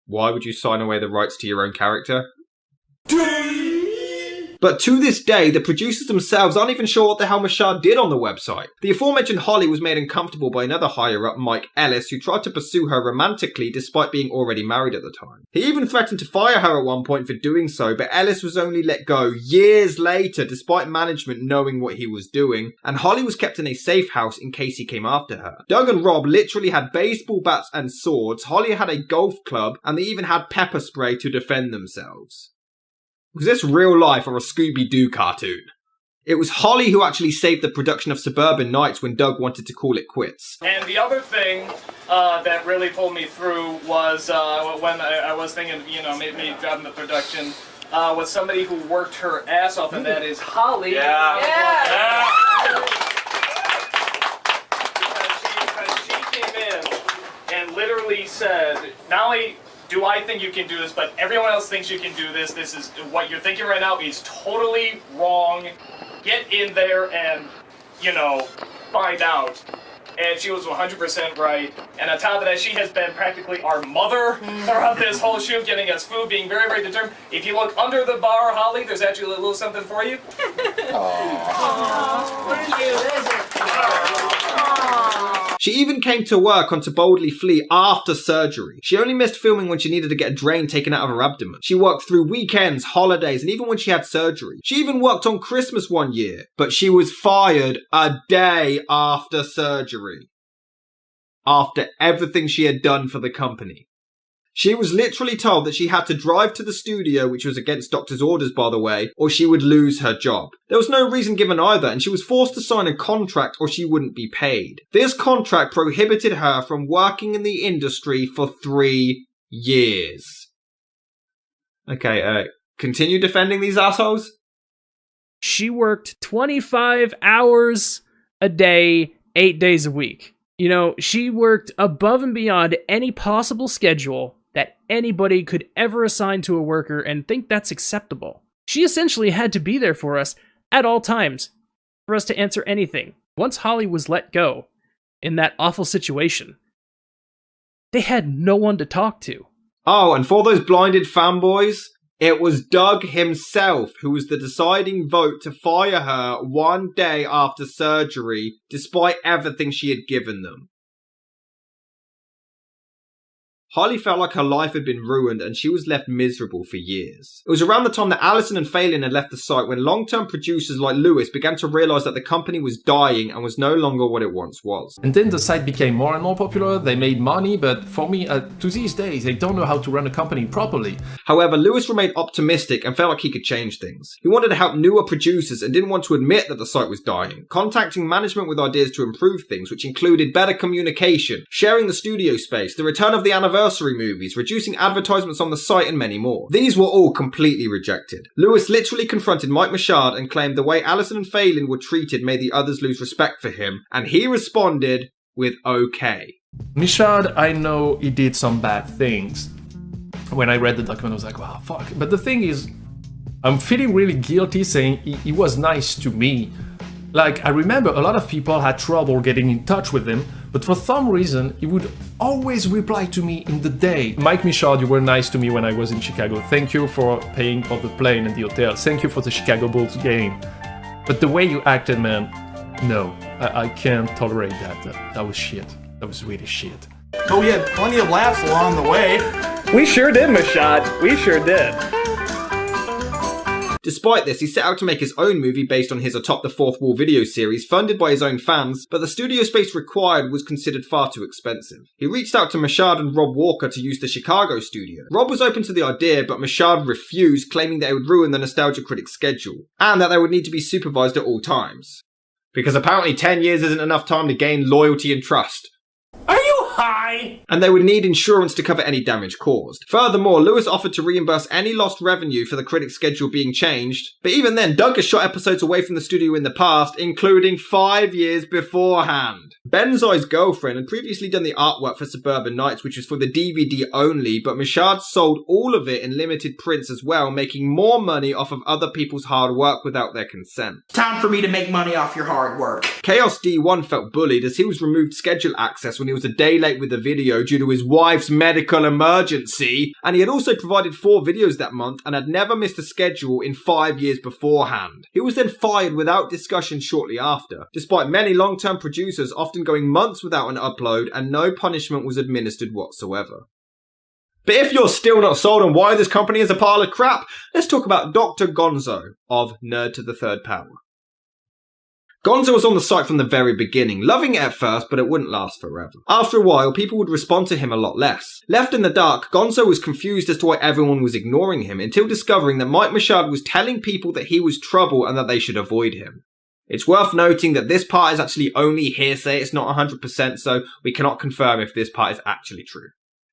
Why would you sign away the rights to your own character? But to this day, the producers themselves aren't even sure what the hell Mashad did on the website. The aforementioned Holly was made uncomfortable by another higher-up, Mike Ellis, who tried to pursue her romantically despite being already married at the time. He even threatened to fire her at one point for doing so, but Ellis was only let go years later despite management knowing what he was doing, and Holly was kept in a safe house in case he came after her. Doug and Rob literally had baseball bats and swords, Holly had a golf club, and they even had pepper spray to defend themselves. Was this real life or a Scooby-Doo cartoon? It was Holly who actually saved the production of Suburban Nights when Doug wanted to call it quits. And the other thing that really pulled me through was when I was thinking, you know, maybe dropping the production, was somebody who worked her ass off, and that is Holly. Yeah. Because she came in and literally said, not only do I think you can do this, but everyone else thinks you can do this. This is what you're thinking right now is totally wrong. Get in there and, you know, find out. And she was 100% right. And on top of that, she has been practically our mother throughout this whole shoot, getting us food, being very, very determined. If you look under the bar, Holly, there's actually a little something for you. She even came to work on To Boldly Flee after surgery. She only missed filming when she needed to get a drain taken out of her abdomen. She worked through weekends, holidays, and even when she had surgery. She even worked on Christmas one year, but she was fired a day after surgery. After everything she had done for the company. She was literally told that she had to drive to the studio, which was against doctor's orders, by the way, or she would lose her job. There was no reason given either, and she was forced to sign a contract or she wouldn't be paid. This contract prohibited her from working in the industry for 3 years. Okay, continue defending these assholes? She worked 25 hours a day, 8 days a week. You know, she worked above and beyond any possible schedule that anybody could ever assign to a worker and think that's acceptable. She essentially had to be there for us at all times, for us to answer anything. Once Holly was let go in that awful situation, they had no one to talk to. Oh, and for those blinded fanboys, it was Doug himself who was the deciding vote to fire her one day after surgery, despite everything she had given them. Holly felt like her life had been ruined and she was left miserable for years. It was around the time that Allison and Phelan had left the site when long-term producers like Lewis began to realise that the company was dying and was no longer what it once was. And then the site became more and more popular, they made money, but for me, to these days, they don't know how to run a company properly. However, Lewis remained optimistic and felt like he could change things. He wanted to help newer producers and didn't want to admit that the site was dying, contacting management with ideas to improve things, which included better communication, sharing the studio space, the return of the anniversary movies, reducing advertisements on the site, and many more. These were all completely rejected. Lewis literally confronted Mike Mashad and claimed the way Allison and Phelan were treated made the others lose respect for him, and he responded with okay. Mashad, I know he did some bad things. When I read the document, I was like, wow, fuck. But the thing is, I'm feeling really guilty saying he was nice to me. Like, I remember a lot of people had trouble getting in touch with him, but for some reason, he would always reply to me in the day. Mike Mashad, you were nice to me when I was in Chicago. Thank you for paying for the plane and the hotel. Thank you for the Chicago Bulls game. But the way you acted, man, no. I can't tolerate that. That was shit. That was really shit. Oh, we had plenty of laughs along the way. We sure did, Mashad. We sure did. Despite this, he set out to make his own movie based on his Atop the Fourth Wall video series, funded by his own fans, but the studio space required was considered far too expensive. He reached out to Mashad and Rob Walker to use the Chicago studio. Rob was open to the idea, but Mashad refused, claiming that it would ruin the Nostalgia Critic's schedule, and that they would need to be supervised at all times. Because apparently 10 years isn't enough time to gain loyalty and trust. Are you high? And they would need insurance to cover any damage caused. Furthermore, Lewis offered to reimburse any lost revenue for the critic's schedule being changed, but even then, Doug has shot episodes away from the studio in the past, including 5 years beforehand. Benzai's girlfriend had previously done the artwork for Suburban Nights, which was for the DVD only, but Mashad sold all of it in limited prints as well, making more money off of other people's hard work without their consent. Time for me to make money off your hard work. Chaos D1 felt bullied as he was removed schedule access when he was a day late with the the video due to his wife's medical emergency, and he had also provided 4 videos that month and had never missed a schedule in 5 years beforehand. He was then fired without discussion shortly after, despite many long-term producers often going months without an upload and no punishment was administered whatsoever. But if you're still not sold on why this company is a pile of crap, let's talk about Dr. Gonzo of Nerd to the Third Power. Gonzo was on the site from the very beginning, loving it at first, but it wouldn't last forever. After a while, people would respond to him a lot less. Left in the dark, Gonzo was confused as to why everyone was ignoring him, until discovering that Mike Machado was telling people that he was trouble and that they should avoid him. It's worth noting that this part is actually only hearsay, it's not 100%, so we cannot confirm if this part is actually true.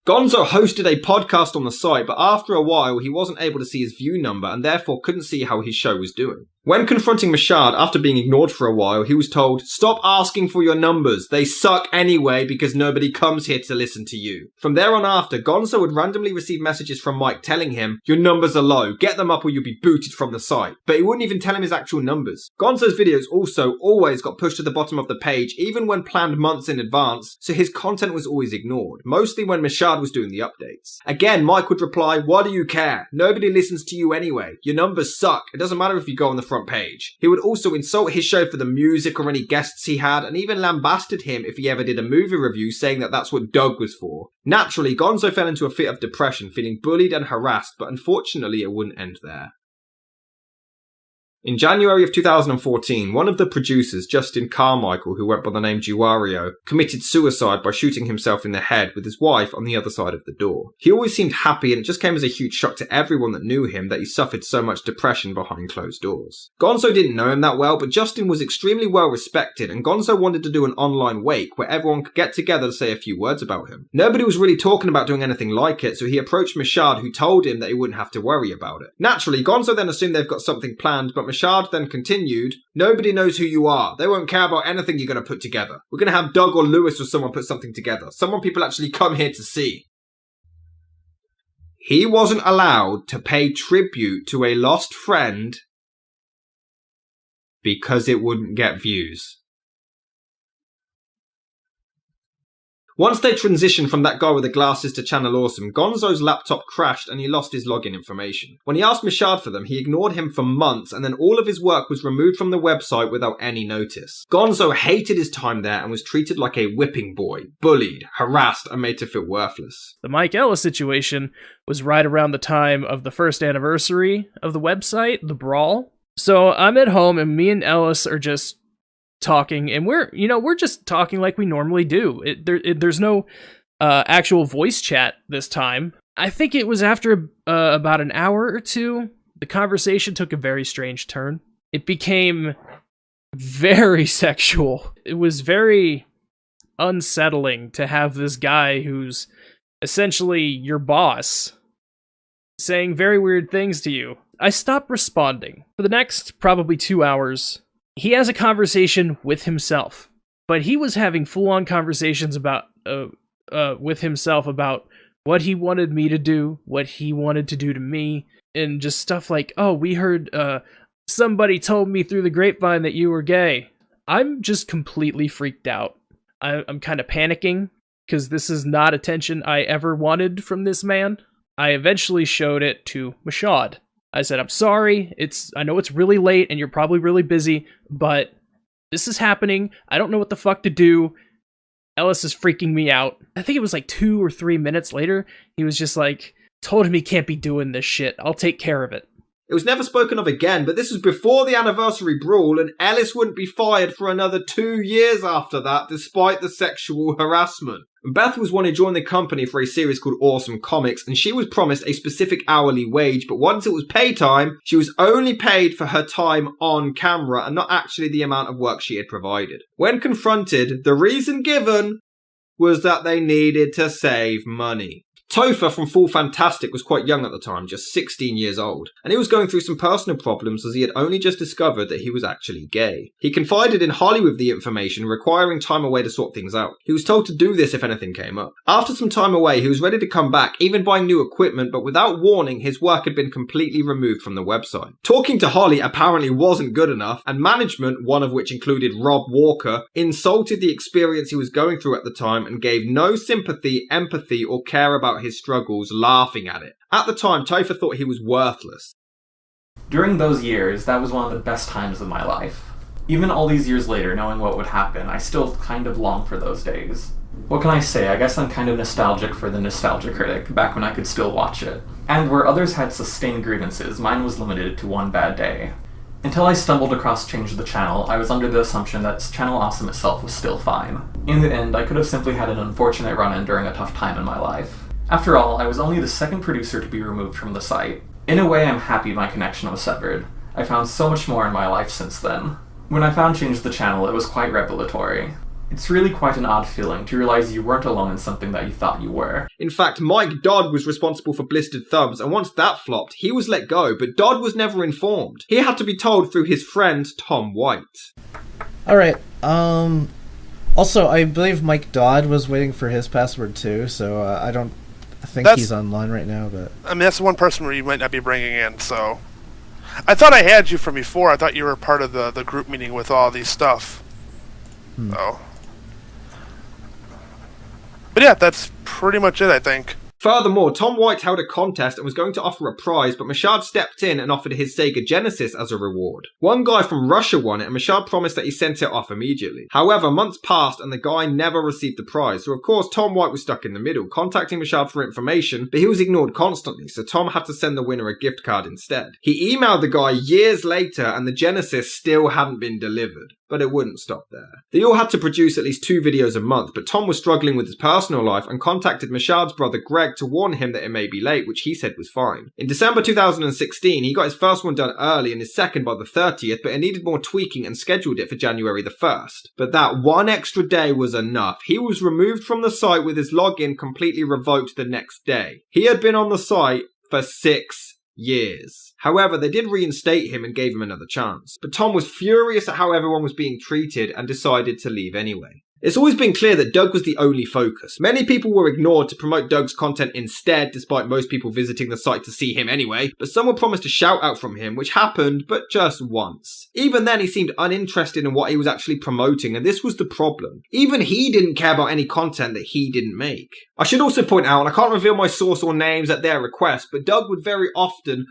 Gonzo hosted a podcast on the site, but after a while he wasn't able to see his view number and therefore couldn't see how his show was doing. When confronting Machado after being ignored for a while, he was told, "Stop asking for your numbers, they suck anyway because nobody comes here to listen to you." From there on after, Gonzo would randomly receive messages from Mike telling him, "Your numbers are low, get them up or you'll be booted from the site." But he wouldn't even tell him his actual numbers. Gonzo's videos also always got pushed to the bottom of the page, even when planned months in advance, so his content was always ignored, mostly when Machado was doing the updates. Again, Mike would reply, "Why do you care? Nobody listens to you anyway. Your numbers suck. It doesn't matter if you go on the front page." He would also insult his show for the music or any guests he had, and even lambasted him if he ever did a movie review, saying that that's what Doug was for. Naturally, Gonzo fell into a fit of depression, feeling bullied and harassed, but unfortunately it wouldn't end there. In January of 2014, one of the producers, Justin Carmichael, who went by the name Juario, committed suicide by shooting himself in the head with his wife on the other side of the door. He always seemed happy, and it just came as a huge shock to everyone that knew him that he suffered so much depression behind closed doors. Gonzo didn't know him that well, but Justin was extremely well respected, and Gonzo wanted to do an online wake where everyone could get together to say a few words about him. Nobody was really talking about doing anything like it, so he approached Machado, who told him that he wouldn't have to worry about it. Naturally, Gonzo then assumed they've got something planned, but Machado then continued, "Nobody knows who you are. They won't care about anything you're going to put together. We're going to have Doug or Lewis or someone put something together. Someone people actually come here to see." He wasn't allowed to pay tribute to a lost friend because it wouldn't get views. Once they transitioned from that guy with the glasses to Channel Awesome, Gonzo's laptop crashed and he lost his login information. When he asked Machado for them, he ignored him for months, and then all of his work was removed from the website without any notice. Gonzo hated his time there and was treated like a whipping boy, bullied, harassed, and made to feel worthless. The Mike Ellis situation was right around the time of the first anniversary of the website, the Brawl. So I'm at home and me and Ellis are just talking, and we're just talking like we normally do. There's no actual voice chat this time. I think it was after about an hour or two, the conversation took a very strange turn. It became very sexual. It was very unsettling to have this guy who's essentially your boss saying very weird things to you. I stopped responding. For the next probably 2 hours, he has a conversation with himself, but he was having full-on conversations about with himself about what he wanted me to do, what he wanted to do to me, and just stuff like, "Oh, we heard somebody told me through the grapevine that you were gay." I'm just completely freaked out. I'm kind of panicking because this is not attention I ever wanted from this man. I eventually showed it to Machado. I said, "I'm sorry, I know it's really late and you're probably really busy, but this is happening. I don't know what the fuck to do. Ellis is freaking me out." I think it was like 2 or 3 minutes later, he was just like, "Told him he can't be doing this shit. I'll take care of it." It was never spoken of again, but this was before the anniversary brawl, and Ellis wouldn't be fired for another 2 years after that, despite the sexual harassment. Beth was one who joined the company for a series called Awesome Comics, and she was promised a specific hourly wage, but once it was pay time, she was only paid for her time on camera and not actually the amount of work she had provided. When confronted, the reason given was that they needed to save money. Topher from Full Fantastic was quite young at the time, just 16 years old, and he was going through some personal problems as he had only just discovered that he was actually gay. He confided in Holly with the information, requiring time away to sort things out. He was told to do this if anything came up. After some time away, he was ready to come back, even buying new equipment, but without warning, his work had been completely removed from the website. Talking to Holly apparently wasn't good enough, and management, one of which included Rob Walker, insulted the experience he was going through at the time and gave no sympathy, empathy, or care about his struggles, laughing at it. At the time, Topher thought he was worthless. During those years, that was one of the best times of my life. Even all these years later, knowing what would happen, I still kind of long for those days. What can I say? I guess I'm kind of nostalgic for the Nostalgia Critic, back when I could still watch it. And where others had sustained grievances, mine was limited to one bad day. Until I stumbled across Change the Channel, I was under the assumption that Channel Awesome itself was still fine. In the end, I could have simply had an unfortunate run-in during a tough time in my life. After all, I was only the second producer to be removed from the site. In a way, I'm happy my connection was severed. I found so much more in my life since then. When I found Change the Channel, it was quite revelatory. It's really quite an odd feeling to realize you weren't alone in something that you thought you were. In fact, Mike Dodd was responsible for Blistered Thumbs, and once that flopped, he was let go, but Dodd was never informed. He had to be told through his friend, Tom White. Alright, also, I believe Mike Dodd was waiting for his password too, so I don't think he's online right now, but... I mean, that's the one person where you might not be bringing in, so... I thought I had you from before. I thought you were part of the group meeting with all these stuff. So... But yeah, that's pretty much it, I think. Furthermore, Tom White held a contest and was going to offer a prize, but Mashad stepped in and offered his Sega Genesis as a reward. One guy from Russia won it, and Mashad promised that he sent it off immediately. However, months passed and the guy never received the prize, so of course Tom White was stuck in the middle, contacting Mashad for information, but he was ignored constantly, so Tom had to send the winner a gift card instead. He emailed the guy years later, and the Genesis still hadn't been delivered. But it wouldn't stop there. They all had to produce at least 2 videos a month, but Tom was struggling with his personal life and contacted Mashad's brother Greg to warn him that it may be late, which he said was fine. In December 2016, he got his first one done early and his second by the 30th, but it needed more tweaking and scheduled it for January the 1st. But that one extra day was enough. He was removed from the site with his login completely revoked the next day. He had been on the site for 6 years. However, they did reinstate him and gave him another chance. But Tom was furious at how everyone was being treated and decided to leave anyway. It's always been clear that Doug was the only focus. Many people were ignored to promote Doug's content instead, despite most people visiting the site to see him anyway, but some were promised a shout out from him, which happened, but just once. Even then, he seemed uninterested in what he was actually promoting, and this was the problem. Even he didn't care about any content that he didn't make. I should also point out, and I can't reveal my source or names at their request, but Doug would very often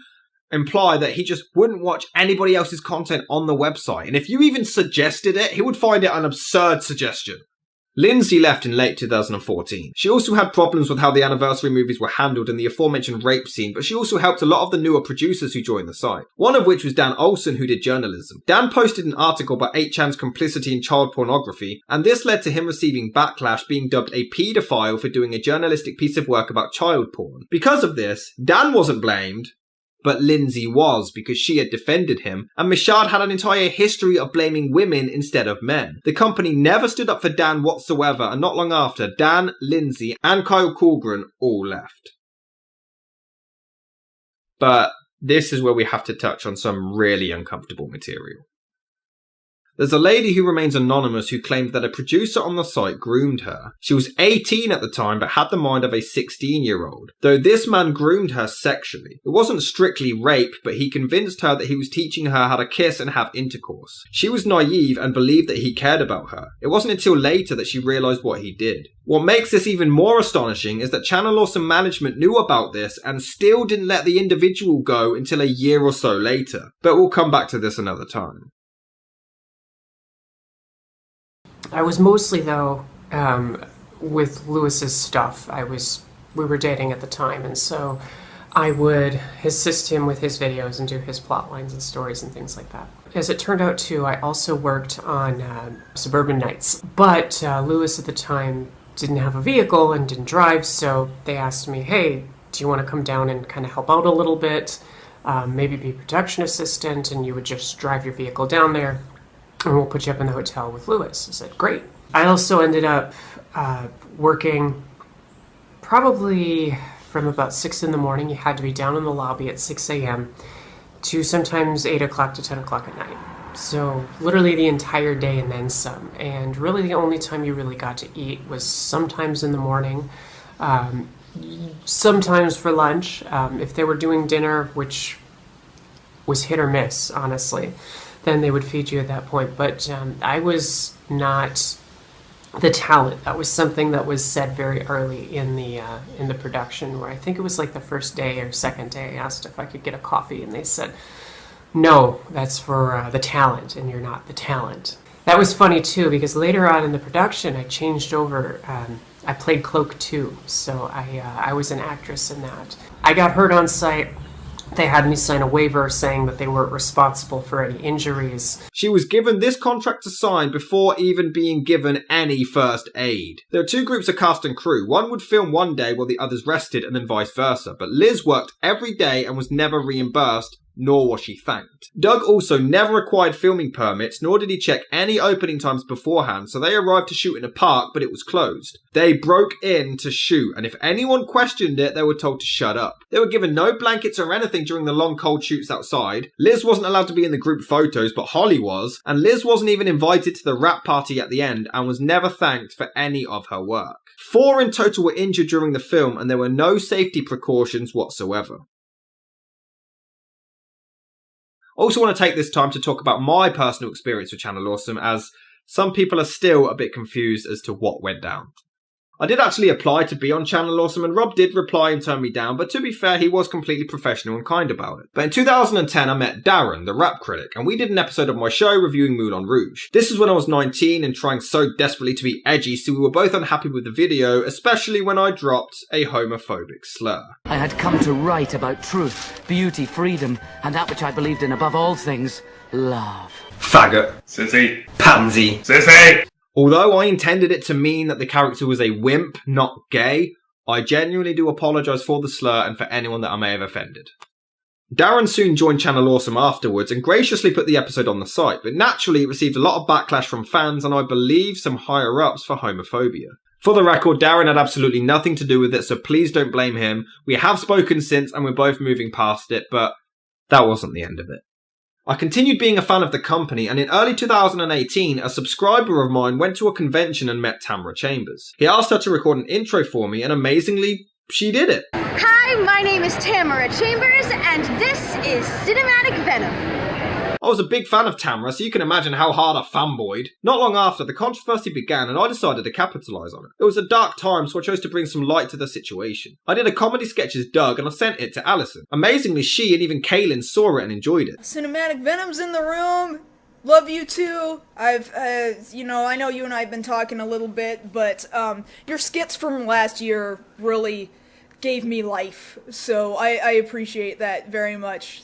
imply that he just wouldn't watch anybody else's content on the website, and if you even suggested it, he would find it an absurd suggestion. Lindsay left in late 2014. She also had problems with how the anniversary movies were handled and the aforementioned rape scene, but she also helped a lot of the newer producers who joined the site. One of which was Dan Olsen, who did journalism. Dan posted an article about 8chan's complicity in child pornography, and this led to him receiving backlash, being dubbed a paedophile for doing a journalistic piece of work about child porn. Because of this, Dan wasn't blamed, but Lindsay was, because she had defended him, and Mashad had an entire history of blaming women instead of men. The company never stood up for Dan whatsoever, and not long after, Dan, Lindsay, and Kyle Colgren all left. But this is where we have to touch on some really uncomfortable material. There's a lady who remains anonymous who claimed that a producer on the site groomed her. She was 18 at the time but had the mind of a 16-year-old, though this man groomed her sexually. It wasn't strictly rape, but he convinced her that he was teaching her how to kiss and have intercourse. She was naive and believed that he cared about her. It wasn't until later that she realised what he did. What makes this even more astonishing is that Channel Awesome management knew about this and still didn't let the individual go until a year or so later. But we'll come back to this another time. I was mostly, though, with Lewis's stuff. We were dating at the time, and so I would assist him with his videos and do his plot lines and stories and things like that. As it turned out, too, I also worked on Suburban Nights, but Lewis at the time didn't have a vehicle and didn't drive, so they asked me, hey, do you want to come down and kind of help out a little bit, maybe be production assistant, and you would just drive your vehicle down there, and we'll put you up in the hotel with Lewis. I said, great. I also ended up working probably from about 6 in the morning. You had to be down in the lobby at 6 a.m. to sometimes 8 o'clock to 10 o'clock at night. So literally the entire day and then some. And really the only time you really got to eat was sometimes in the morning, sometimes for lunch. If they were doing dinner, which was hit or miss, honestly, then they would feed you at that point. But I was not the talent. That was something that was said very early in the production, where I think it was like the first day or second day I asked if I could get a coffee, and they said, no, that's for the talent, and you're not the talent. That was funny too, because later on in the production I changed over. I played Cloak 2, so I was an actress in that. I got hurt on site. They had me sign a waiver saying that they weren't responsible for any injuries. She was given this contract to sign before even being given any first aid. There are two groups of cast and crew. One would film one day while the others rested, and then vice versa. But Liz worked every day and was never reimbursed, nor was she thanked. Doug also never acquired filming permits, nor did he check any opening times beforehand, so they arrived to shoot in a park, but it was closed. They broke in to shoot, and if anyone questioned it, they were told to shut up. They were given no blankets or anything during the long cold shoots outside. Liz wasn't allowed to be in the group photos, but Holly was, and Liz wasn't even invited to the wrap party at the end, and was never thanked for any of her work. 4 in total were injured during the film, and there were no safety precautions whatsoever. I also want to take this time to talk about my personal experience with Channel Awesome, as some people are still a bit confused as to what went down. I did actually apply to be on Channel Awesome, and Rob did reply and turn me down, but to be fair, he was completely professional and kind about it. But in 2010, I met Darren, the rap critic, and we did an episode of my show reviewing Moulin Rouge. This is when I was 19 and trying so desperately to be edgy, so we were both unhappy with the video, especially when I dropped a homophobic slur. I had come to write about truth, beauty, freedom, and that which I believed in above all things, love. Faggot. Sissy. Pansy. Sissy. Although I intended it to mean that the character was a wimp, not gay, I genuinely do apologise for the slur and for anyone that I may have offended. Darren soon joined Channel Awesome afterwards and graciously put the episode on the site, but naturally it received a lot of backlash from fans and I believe some higher-ups for homophobia. For the record, Darren had absolutely nothing to do with it, so please don't blame him. We have spoken since and we're both moving past it, but that wasn't the end of it. I continued being a fan of the company, and in early 2018, a subscriber of mine went to a convention and met Tamra Chambers. He asked her to record an intro for me, and amazingly, she did it. Hi, my name is Tamara Chambers, and this is Cinematic Venom. I was a big fan of Tamra, so you can imagine how hard I fanboyed. Not long after, the controversy began and I decided to capitalise on it. It was a dark time, so I chose to bring some light to the situation. I did a comedy sketch as Doug and I sent it to Alison. Amazingly, she and even Kaylin saw it and enjoyed it. Cinematic Venom's in the room. Love you too. I know you and I have been talking a little bit, but your skits from last year really gave me life, so I appreciate that very much.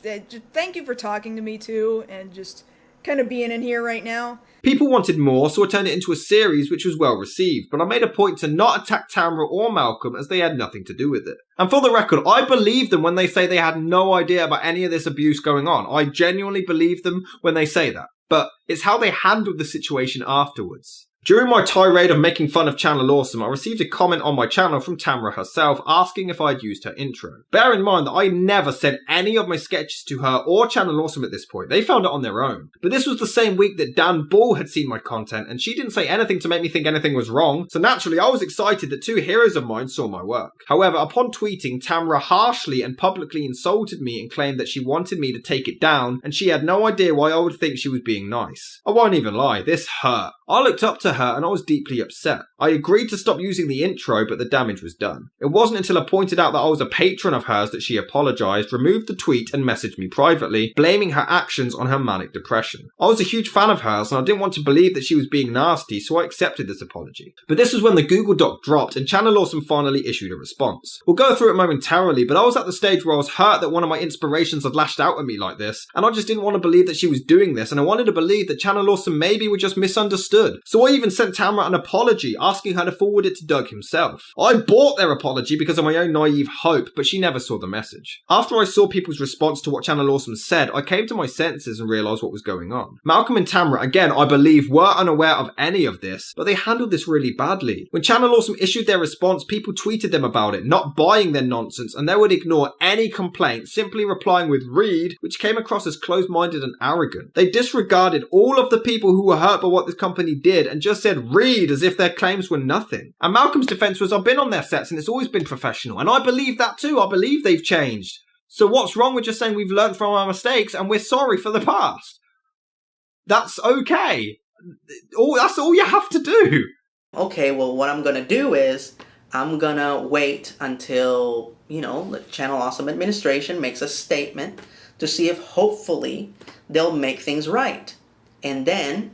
Thank you for talking to me too, and just kind of being in here right now. People wanted more, so I turned it into a series which was well received, but I made a point to not attack Tamra or Malcolm as they had nothing to do with it. And for the record, I believe them when they say they had no idea about any of this abuse going on. I genuinely believe them when they say that. But it's how they handled the situation afterwards. During my tirade of making fun of Channel Awesome, I received a comment on my channel from Tamra herself asking if I'd used her intro. Bear in mind that I never sent any of my sketches to her or Channel Awesome at this point. They found it on their own. But this was the same week that Dan Ball had seen my content, and she didn't say anything to make me think anything was wrong, so naturally I was excited that 2 heroes of mine saw my work. However, upon tweeting, Tamra harshly and publicly insulted me and claimed that she wanted me to take it down, and she had no idea why I would think she was being nice. I won't even lie, this hurt. I looked up to her and I was deeply upset. I agreed to stop using the intro, but the damage was done. It wasn't until I pointed out that I was a patron of hers that she apologised, removed the tweet and messaged me privately, blaming her actions on her manic depression. I was a huge fan of hers and I didn't want to believe that she was being nasty, so I accepted this apology. But this was when the Google Doc dropped and Channel Awesome finally issued a response. We'll go through it momentarily, but I was at the stage where I was hurt that one of my inspirations had lashed out at me like this, and I just didn't want to believe that she was doing this, and I wanted to believe that Channel Awesome maybe were just misunderstood. misunderstood. So I even sent Tamara an apology, asking her to forward it to Doug himself. I bought their apology because of my own naive hope, but she never saw the message. After I saw people's response to what Channel Awesome said, I came to my senses and realised what was going on. Malcolm and Tamara, again, I believe, were unaware of any of this, but they handled this really badly. When Channel Awesome issued their response, people tweeted them about it, not buying their nonsense, and they would ignore any complaint, simply replying with "read," which came across as closed-minded and arrogant. They disregarded all of the people who were hurt by what this company did and just said "read" as if their claims were nothing. And Malcolm's defense was, I've been on their sets and it's always been professional, and I believe that too. I believe they've changed. So what's wrong with just saying we've learned from our mistakes and we're sorry for the past? That's okay. That's all you have to do. Okay, well, what I'm gonna do is I'm gonna wait until, you know, the Channel Awesome administration makes a statement to see if hopefully they'll make things right. And then,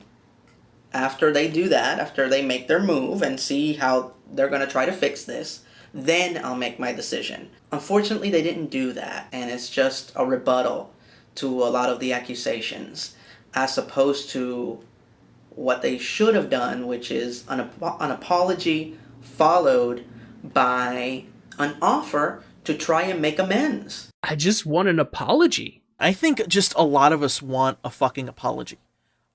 after they do that, after they make their move and see how they're gonna try to fix this, then I'll make my decision. Unfortunately, they didn't do that, and it's just a rebuttal to a lot of the accusations, as opposed to what they should have done, which is an apology followed by an offer to try and make amends. I just want an apology. I think just a lot of us want a fucking apology.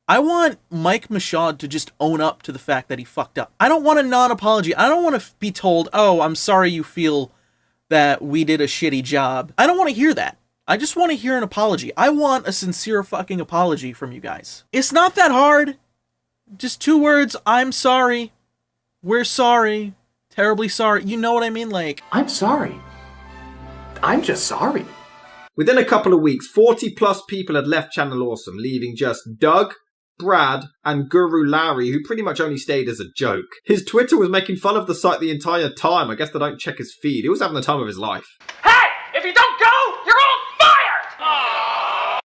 I want Mike Michaud to just own up to the fact that he fucked up. I don't want a non-apology. I don't want to be told, oh, I'm sorry you feel that we did a shitty job. I don't want to hear that. I just want to hear an apology. I want a sincere fucking apology from you guys. It's not that hard. Just 2 words, I'm sorry. We're sorry. Terribly sorry. You know what I mean? Like, I'm sorry. I'm just sorry. Within a couple of weeks, 40 plus people had left Channel Awesome, leaving just Doug, Brad, and Guru Larry, who pretty much only stayed as a joke. His Twitter was making fun of the site the entire time. I guess they don't check his feed. He was having the time of his life. Hey! If you don't go, you're all fired!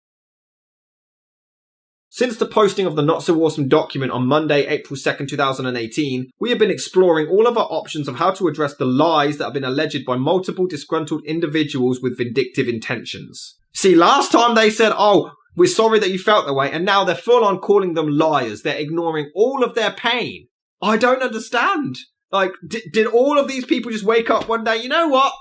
Since the posting of the Not So Awesome document on Monday, April 2nd, 2018, we have been exploring all of our options of how to address the lies that have been alleged by multiple disgruntled individuals with vindictive intentions. See, last time they said, oh, we're sorry that you felt that way, and now they're full on calling them liars. They're ignoring all of their pain. I don't understand. Like, did all of these people just wake up one day, you know what?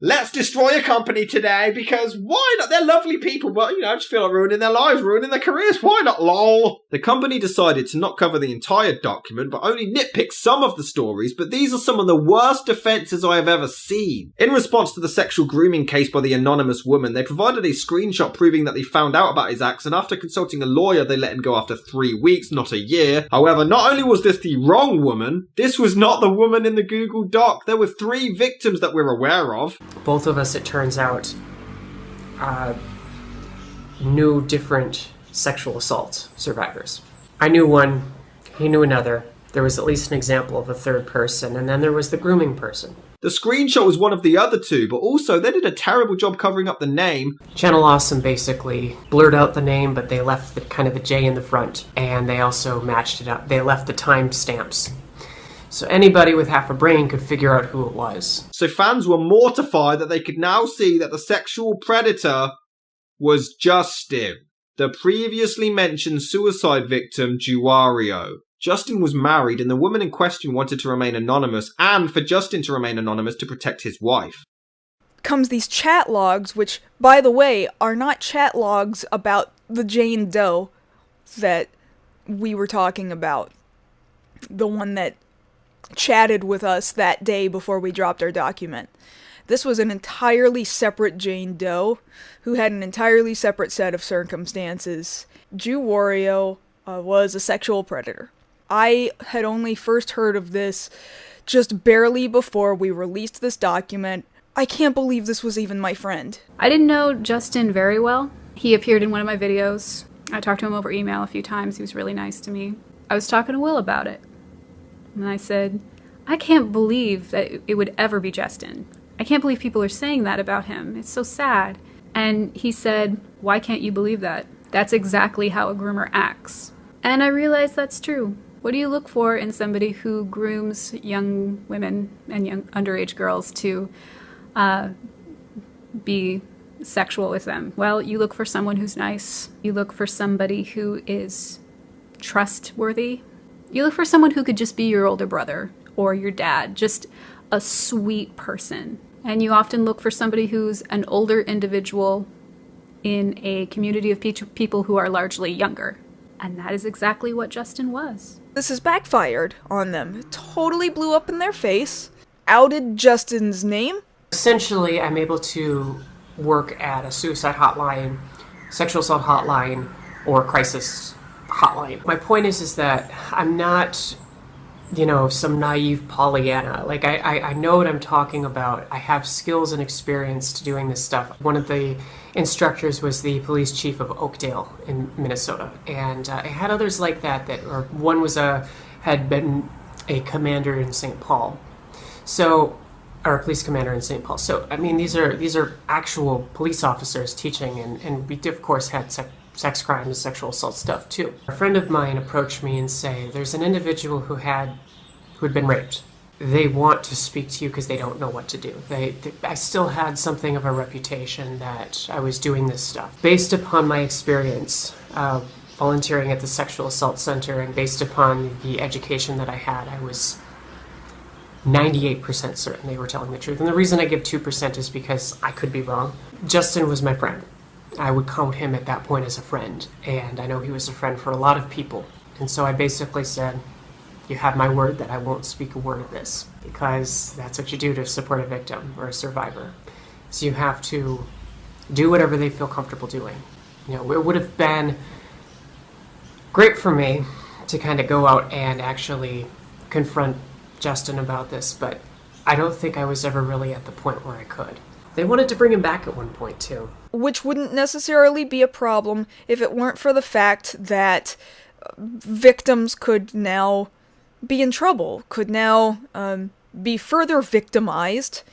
Let's destroy a company today, because why not? They're lovely people, but, you know, I just feel like ruining their lives, ruining their careers. Why not, lol? The company decided to not cover the entire document, but only nitpick some of the stories, but these are some of the worst defenses I have ever seen. In response to the sexual grooming case by the anonymous woman, they provided a screenshot proving that they found out about his acts, and after consulting a lawyer, they let him go after 3 weeks, not a year. However, not only was this the wrong woman, this was not the woman in the Google Doc. There were 3 victims that we're aware of. Both of us, it turns out, knew different sexual assault survivors. I knew one, he knew another. There was at least an example of a third person, and then there was the grooming person. The screenshot was one of the other 2, but also they did a terrible job covering up the name. Channel Awesome basically blurred out the name, but they left the kind of a J in the front, and they also matched it up. They left the timestamps. So anybody with half a brain could figure out who it was. So fans were mortified that they could now see that the sexual predator was Justin, the previously mentioned suicide victim, Juario. Justin was married, and the woman in question wanted to remain anonymous, and for Justin to remain anonymous to protect his wife. Comes these chat logs, which, by the way, are not chat logs about the Jane Doe that we were talking about. The one that chatted with us that day before we dropped our document. This was an entirely separate Jane Doe who had an entirely separate set of circumstances. Juario was a sexual predator. I had only first heard of this just barely before we released this document. I can't believe this was even my friend. I didn't know Justin very well. He appeared in one of my videos. I talked to him over email a few times. He was really nice to me. I was talking to Will about it. And I said, I can't believe that it would ever be Justin. I can't believe people are saying that about him. It's so sad. And he said, why can't you believe that? That's exactly how a groomer acts. And I realized that's true. What do you look for in somebody who grooms young women and young underage girls to be sexual with them? Well, you look for someone who's nice. You look for somebody who is trustworthy. You look for someone who could just be your older brother or your dad, just a sweet person. And you often look for somebody who's an older individual in a community of people who are largely younger. And that is exactly what Justin was. This has backfired on them. It totally blew up in their face, outed Justin's name. Essentially, I'm able to work at a suicide hotline, sexual assault hotline, or crisis hotline. My point is that I'm not, some naive Pollyanna. Like, I know what I'm talking about. I have skills and experience to doing this stuff. One of the instructors was the police chief of Oakdale in Minnesota. And I had others like that, or one was had been a commander in St. Paul. So, or a police commander in St. Paul. So, I mean, these are actual police officers teaching, and we, of course, had sex crime and sexual assault stuff, too. A friend of mine approached me and say, there's an individual who had been raped. They want to speak to you because they don't know what to do. I still had something of a reputation that I was doing this stuff. Based upon my experience volunteering at the Sexual Assault Center and based upon the education that I had, I was 98% certain they were telling the truth. And the reason I give 2% is because I could be wrong. Justin was my friend. I would count him at that point as a friend. And I know he was a friend for a lot of people. And so I basically said, you have my word that I won't speak a word of this, because that's what you do to support a victim or a survivor. So you have to do whatever they feel comfortable doing. It would have been great for me to kind of go out and actually confront Justin about this, but I don't think I was ever really at the point where I could. They wanted to bring him back at one point, too. Which wouldn't necessarily be a problem if it weren't for the fact that victims could now be in trouble, could now be further victimized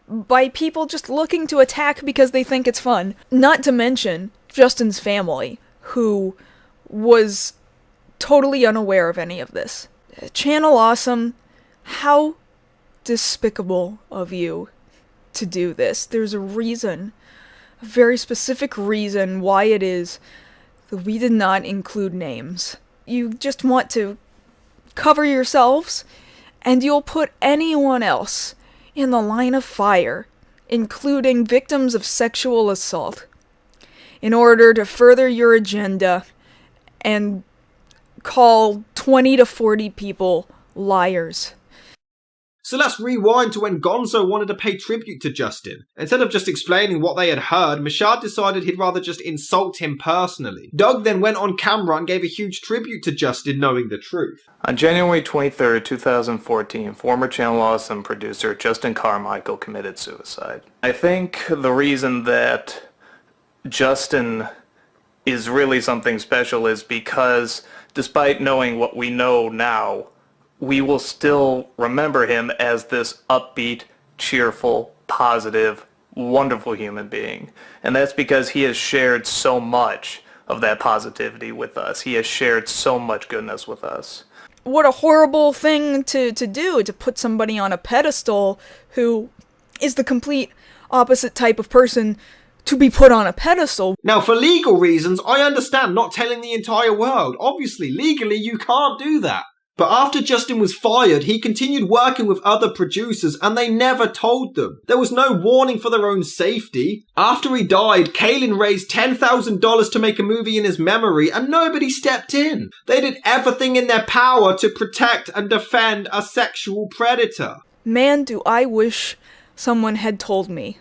by people just looking to attack because they think it's fun. Not to mention Justin's family, who was totally unaware of any of this. Channel Awesome, how despicable of you to do this. There's a reason, a very specific reason why it is that we did not include names. You just want to cover yourselves, and you'll put anyone else in the line of fire, including victims of sexual assault, in order to further your agenda and call 20 to 40 people liars. So let's rewind to when Gonzo wanted to pay tribute to Justin. Instead of just explaining what they had heard, Mashad decided he'd rather just insult him personally. Doug then went on camera and gave a huge tribute to Justin, knowing the truth. On January 23rd, 2014, former Channel Awesome producer Justin Carmichael committed suicide. I think the reason that Justin is really something special is because, despite knowing what we know now, we will still remember him as this upbeat, cheerful, positive, wonderful human being. And that's because he has shared so much of that positivity with us. He has shared so much goodness with us. What a horrible thing to do, to put somebody on a pedestal who is the complete opposite type of person to be put on a pedestal. Now, for legal reasons, I understand not telling the entire world. Obviously, legally, you can't do that. But after Justin was fired, he continued working with other producers and they never told them. There was no warning for their own safety. After he died, Kaylin raised $10,000 to make a movie in his memory and nobody stepped in. They did everything in their power to protect and defend a sexual predator. Man, do I wish someone had told me.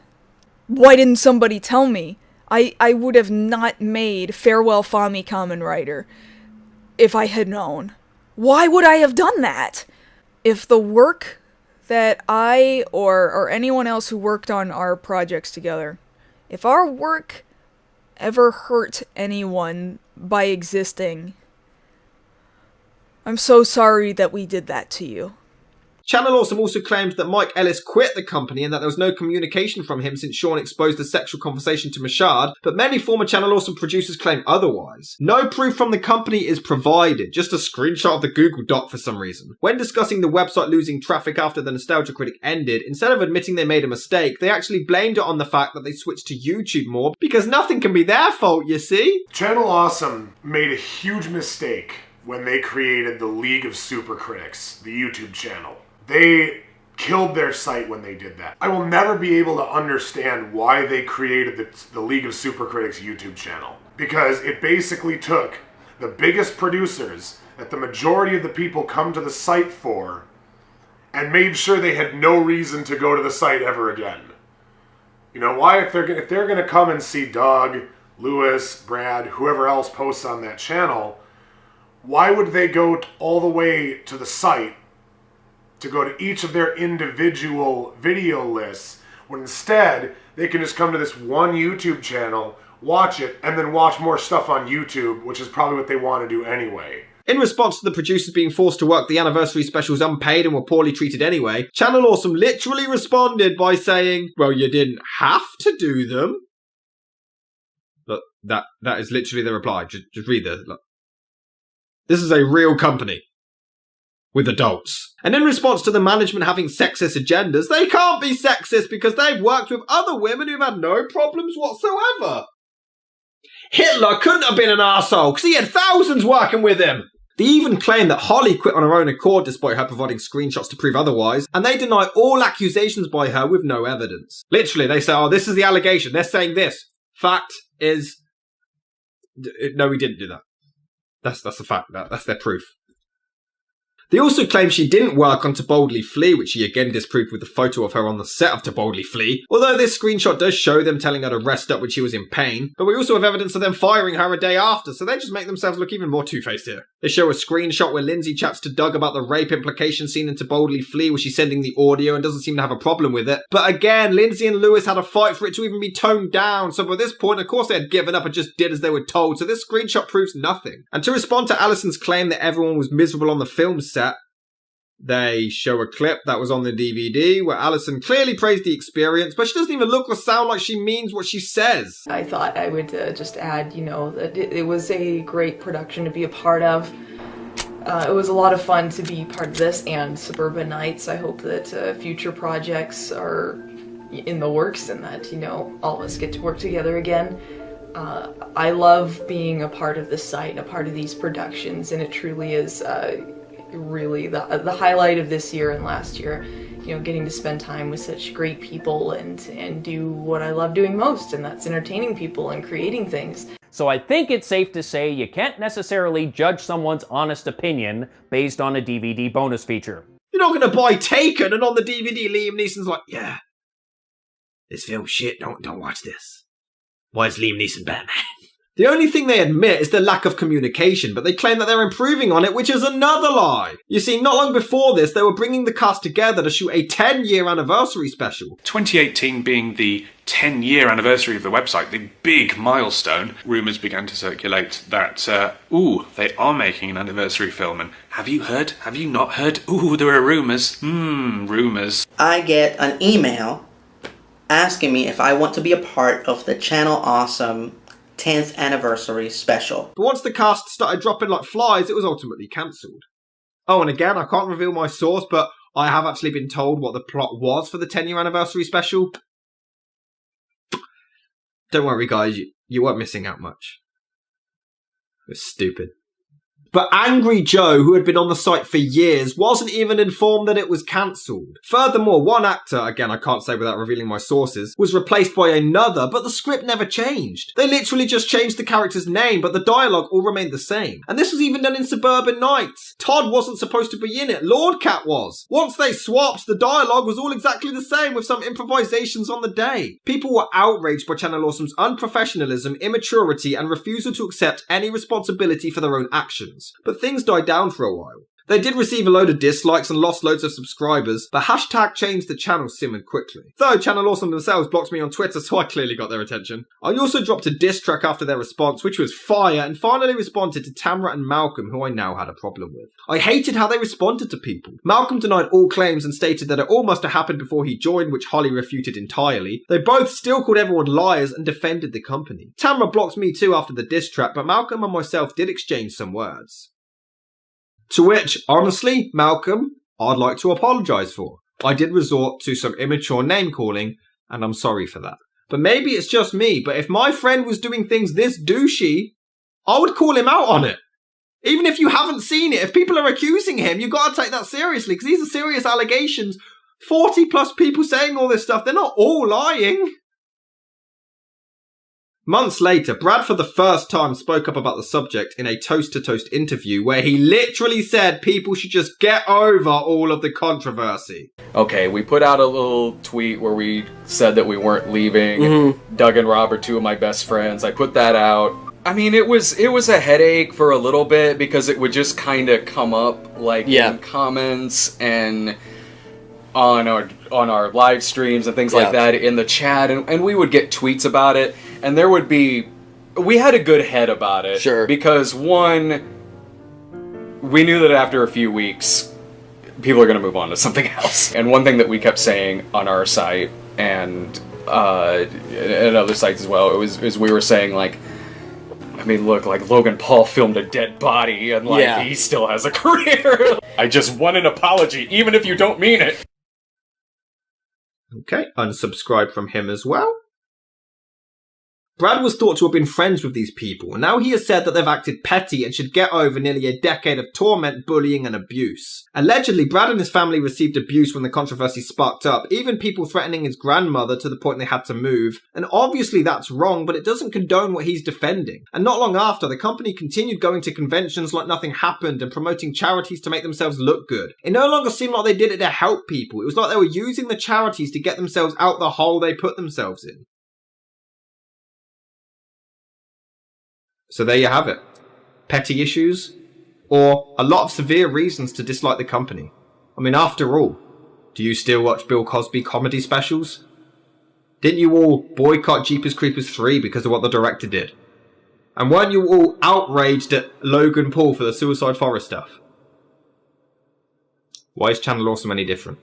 Why didn't somebody tell me? I would have not made Farewell Fami Kamen Rider if I had known. Why would I have done that? If the work that I or anyone else who worked on our projects together, if our work ever hurt anyone by existing, I'm so sorry that we did that to you. Channel Awesome also claimed that Mike Ellis quit the company and that there was no communication from him since Sean exposed the sexual conversation to Mashad, but many former Channel Awesome producers claim otherwise. No proof from the company is provided, just a screenshot of the Google Doc for some reason. When discussing the website losing traffic after the Nostalgia Critic ended, instead of admitting they made a mistake, they actually blamed it on the fact that they switched to YouTube more, because nothing can be their fault, you see? Channel Awesome made a huge mistake when they created the League of Super Critics, the YouTube channel. They killed their site when they did that. I will never be able to understand why they created the League of Super Critics YouTube channel, because it basically took the biggest producers that the majority of the people come to the site for and made sure they had no reason to go to the site ever again. You know, why, if they're gonna come and see Doug, Lewis, Brad, whoever else posts on that channel, why would they go all the way to the site to go to each of their individual video lists, when instead they can just come to this one YouTube channel, watch it, and then watch more stuff on YouTube, which is probably what they want to do anyway. In response to the producers being forced to work the anniversary specials unpaid and were poorly treated anyway, Channel Awesome literally responded by saying, well, you didn't have to do them. Look, that is literally the reply. Just read this. Look. This is a real company with adults. And in response to the management having sexist agendas, they can't be sexist because they've worked with other women who've had no problems whatsoever. Hitler couldn't have been an arsehole because he had thousands working with him. They even claim that Holly quit on her own accord despite her providing screenshots to prove otherwise, and they deny all accusations by her with no evidence. Literally, they say, oh, this is the allegation. They're saying this. Fact is... No, we didn't do that. That's a fact. That's their proof. They also claim she didn't work on To Boldly Flee, which she again disproved with the photo of her on the set of To Boldly Flee, although this screenshot does show them telling her to rest up when she was in pain, but we also have evidence of them firing her a day after, so they just make themselves look even more two-faced here. They show a screenshot where Lindsay chats to Doug about the rape implication scene in To Boldly Flee, where she's sending the audio and doesn't seem to have a problem with it. But again, Lindsay and Lewis had a fight for it to even be toned down, so by this point, of course they had given up and just did as they were told, so this screenshot proves nothing. And to respond to Alison's claim that everyone was miserable on the film set, they show a clip that was on the DVD where Alison clearly praised the experience, but she doesn't even look or sound like she means what she says. I thought I would just add, that it was a great production to be a part of. It was a lot of fun to be part of this and Suburban Nights. I hope that future projects are in the works and that, all of us get to work together again. I love being a part of this site and a part of these productions, and it truly is really the highlight of this year and last year, getting to spend time with such great people and do what I love doing most, and that's entertaining people and creating things. So I think it's safe to say you can't necessarily judge someone's honest opinion based on a DVD bonus feature. You're not going to buy Taken and on the DVD Liam Neeson's like, yeah, this film's shit, don't watch this. Why is Liam Neeson Batman? The only thing they admit is the lack of communication, but they claim that they're improving on it, which is another lie. You see, not long before this, they were bringing the cast together to shoot a 10-year anniversary special. 2018 being the 10-year anniversary of the website, the big milestone, rumours began to circulate that, they are making an anniversary film, and have you heard? Have you not heard? Ooh, there are rumours. Rumours. I get an email asking me if I want to be a part of the Channel Awesome 10th anniversary special. But once the cast started dropping like flies, it was ultimately cancelled. Oh, and again, I can't reveal my source, but I have actually been told what the plot was for the 10-year anniversary special. Don't worry, guys, you weren't missing out much. It was stupid. But Angry Joe, who had been on the site for years, wasn't even informed that it was cancelled. Furthermore, one actor, again I can't say without revealing my sources, was replaced by another, but the script never changed. They literally just changed the character's name, but the dialogue all remained the same. And this was even done in Suburban Nights. Todd wasn't supposed to be in it, Lord Cat was. Once they swapped, the dialogue was all exactly the same with some improvisations on the day. People were outraged by Channel Awesome's unprofessionalism, immaturity, and refusal to accept any responsibility for their own actions. But things died down for a while. They did receive a load of dislikes and lost loads of subscribers, but hashtag changed the channel simmered quickly. Though Channel Awesome themselves blocked me on Twitter, so I clearly got their attention. I also dropped a diss track after their response, which was fire, and finally responded to Tamra and Malcolm, who I now had a problem with. I hated how they responded to people. Malcolm denied all claims and stated that it all must have happened before he joined, which Holly refuted entirely. They both still called everyone liars and defended the company. Tamra blocked me too after the diss track, but Malcolm and myself did exchange some words. To which, honestly, Malcolm, I'd like to apologise for. I did resort to some immature name-calling, and I'm sorry for that. But maybe it's just me, but if my friend was doing things this douchey, I would call him out on it. Even if you haven't seen it, if people are accusing him, you've got to take that seriously, because these are serious allegations. 40 plus people saying all this stuff, they're not all lying. Months later, Brad for the first time spoke up about the subject in a Toast to Toast interview where he literally said people should just get over all of the controversy. Okay, we put out a little tweet where we said that we weren't leaving. Doug and Rob are two of my best friends. I put that out. I mean, it was a headache for a little bit because it would just kind of come up like in comments and on our live streams and things like that in the chat, and we would get tweets about it. And we had a good head about it. Sure. Because one, we knew that after a few weeks, people are going to move on to something else. And one thing that we kept saying on our site and other sites as well, is we were saying, like, I mean, look, like, Logan Paul filmed a dead body and, like, he still has a career. I just want an apology, even if you don't mean it. Okay, unsubscribe from him as well. Brad was thought to have been friends with these people, and now he has said that they've acted petty and should get over nearly a decade of torment, bullying, and abuse. Allegedly, Brad and his family received abuse when the controversy sparked up, even people threatening his grandmother to the point they had to move. And obviously that's wrong, but it doesn't condone what he's defending. And not long after, the company continued going to conventions like nothing happened and promoting charities to make themselves look good. It no longer seemed like they did it to help people. It was like they were using the charities to get themselves out the hole they put themselves in. So there you have it. Petty issues, or a lot of severe reasons to dislike the company. I mean, after all, do you still watch Bill Cosby comedy specials? Didn't you all boycott Jeepers Creepers 3 because of what the director did? And weren't you all outraged at Logan Paul for the Suicide Forest stuff? Why is Channel Awesome any different?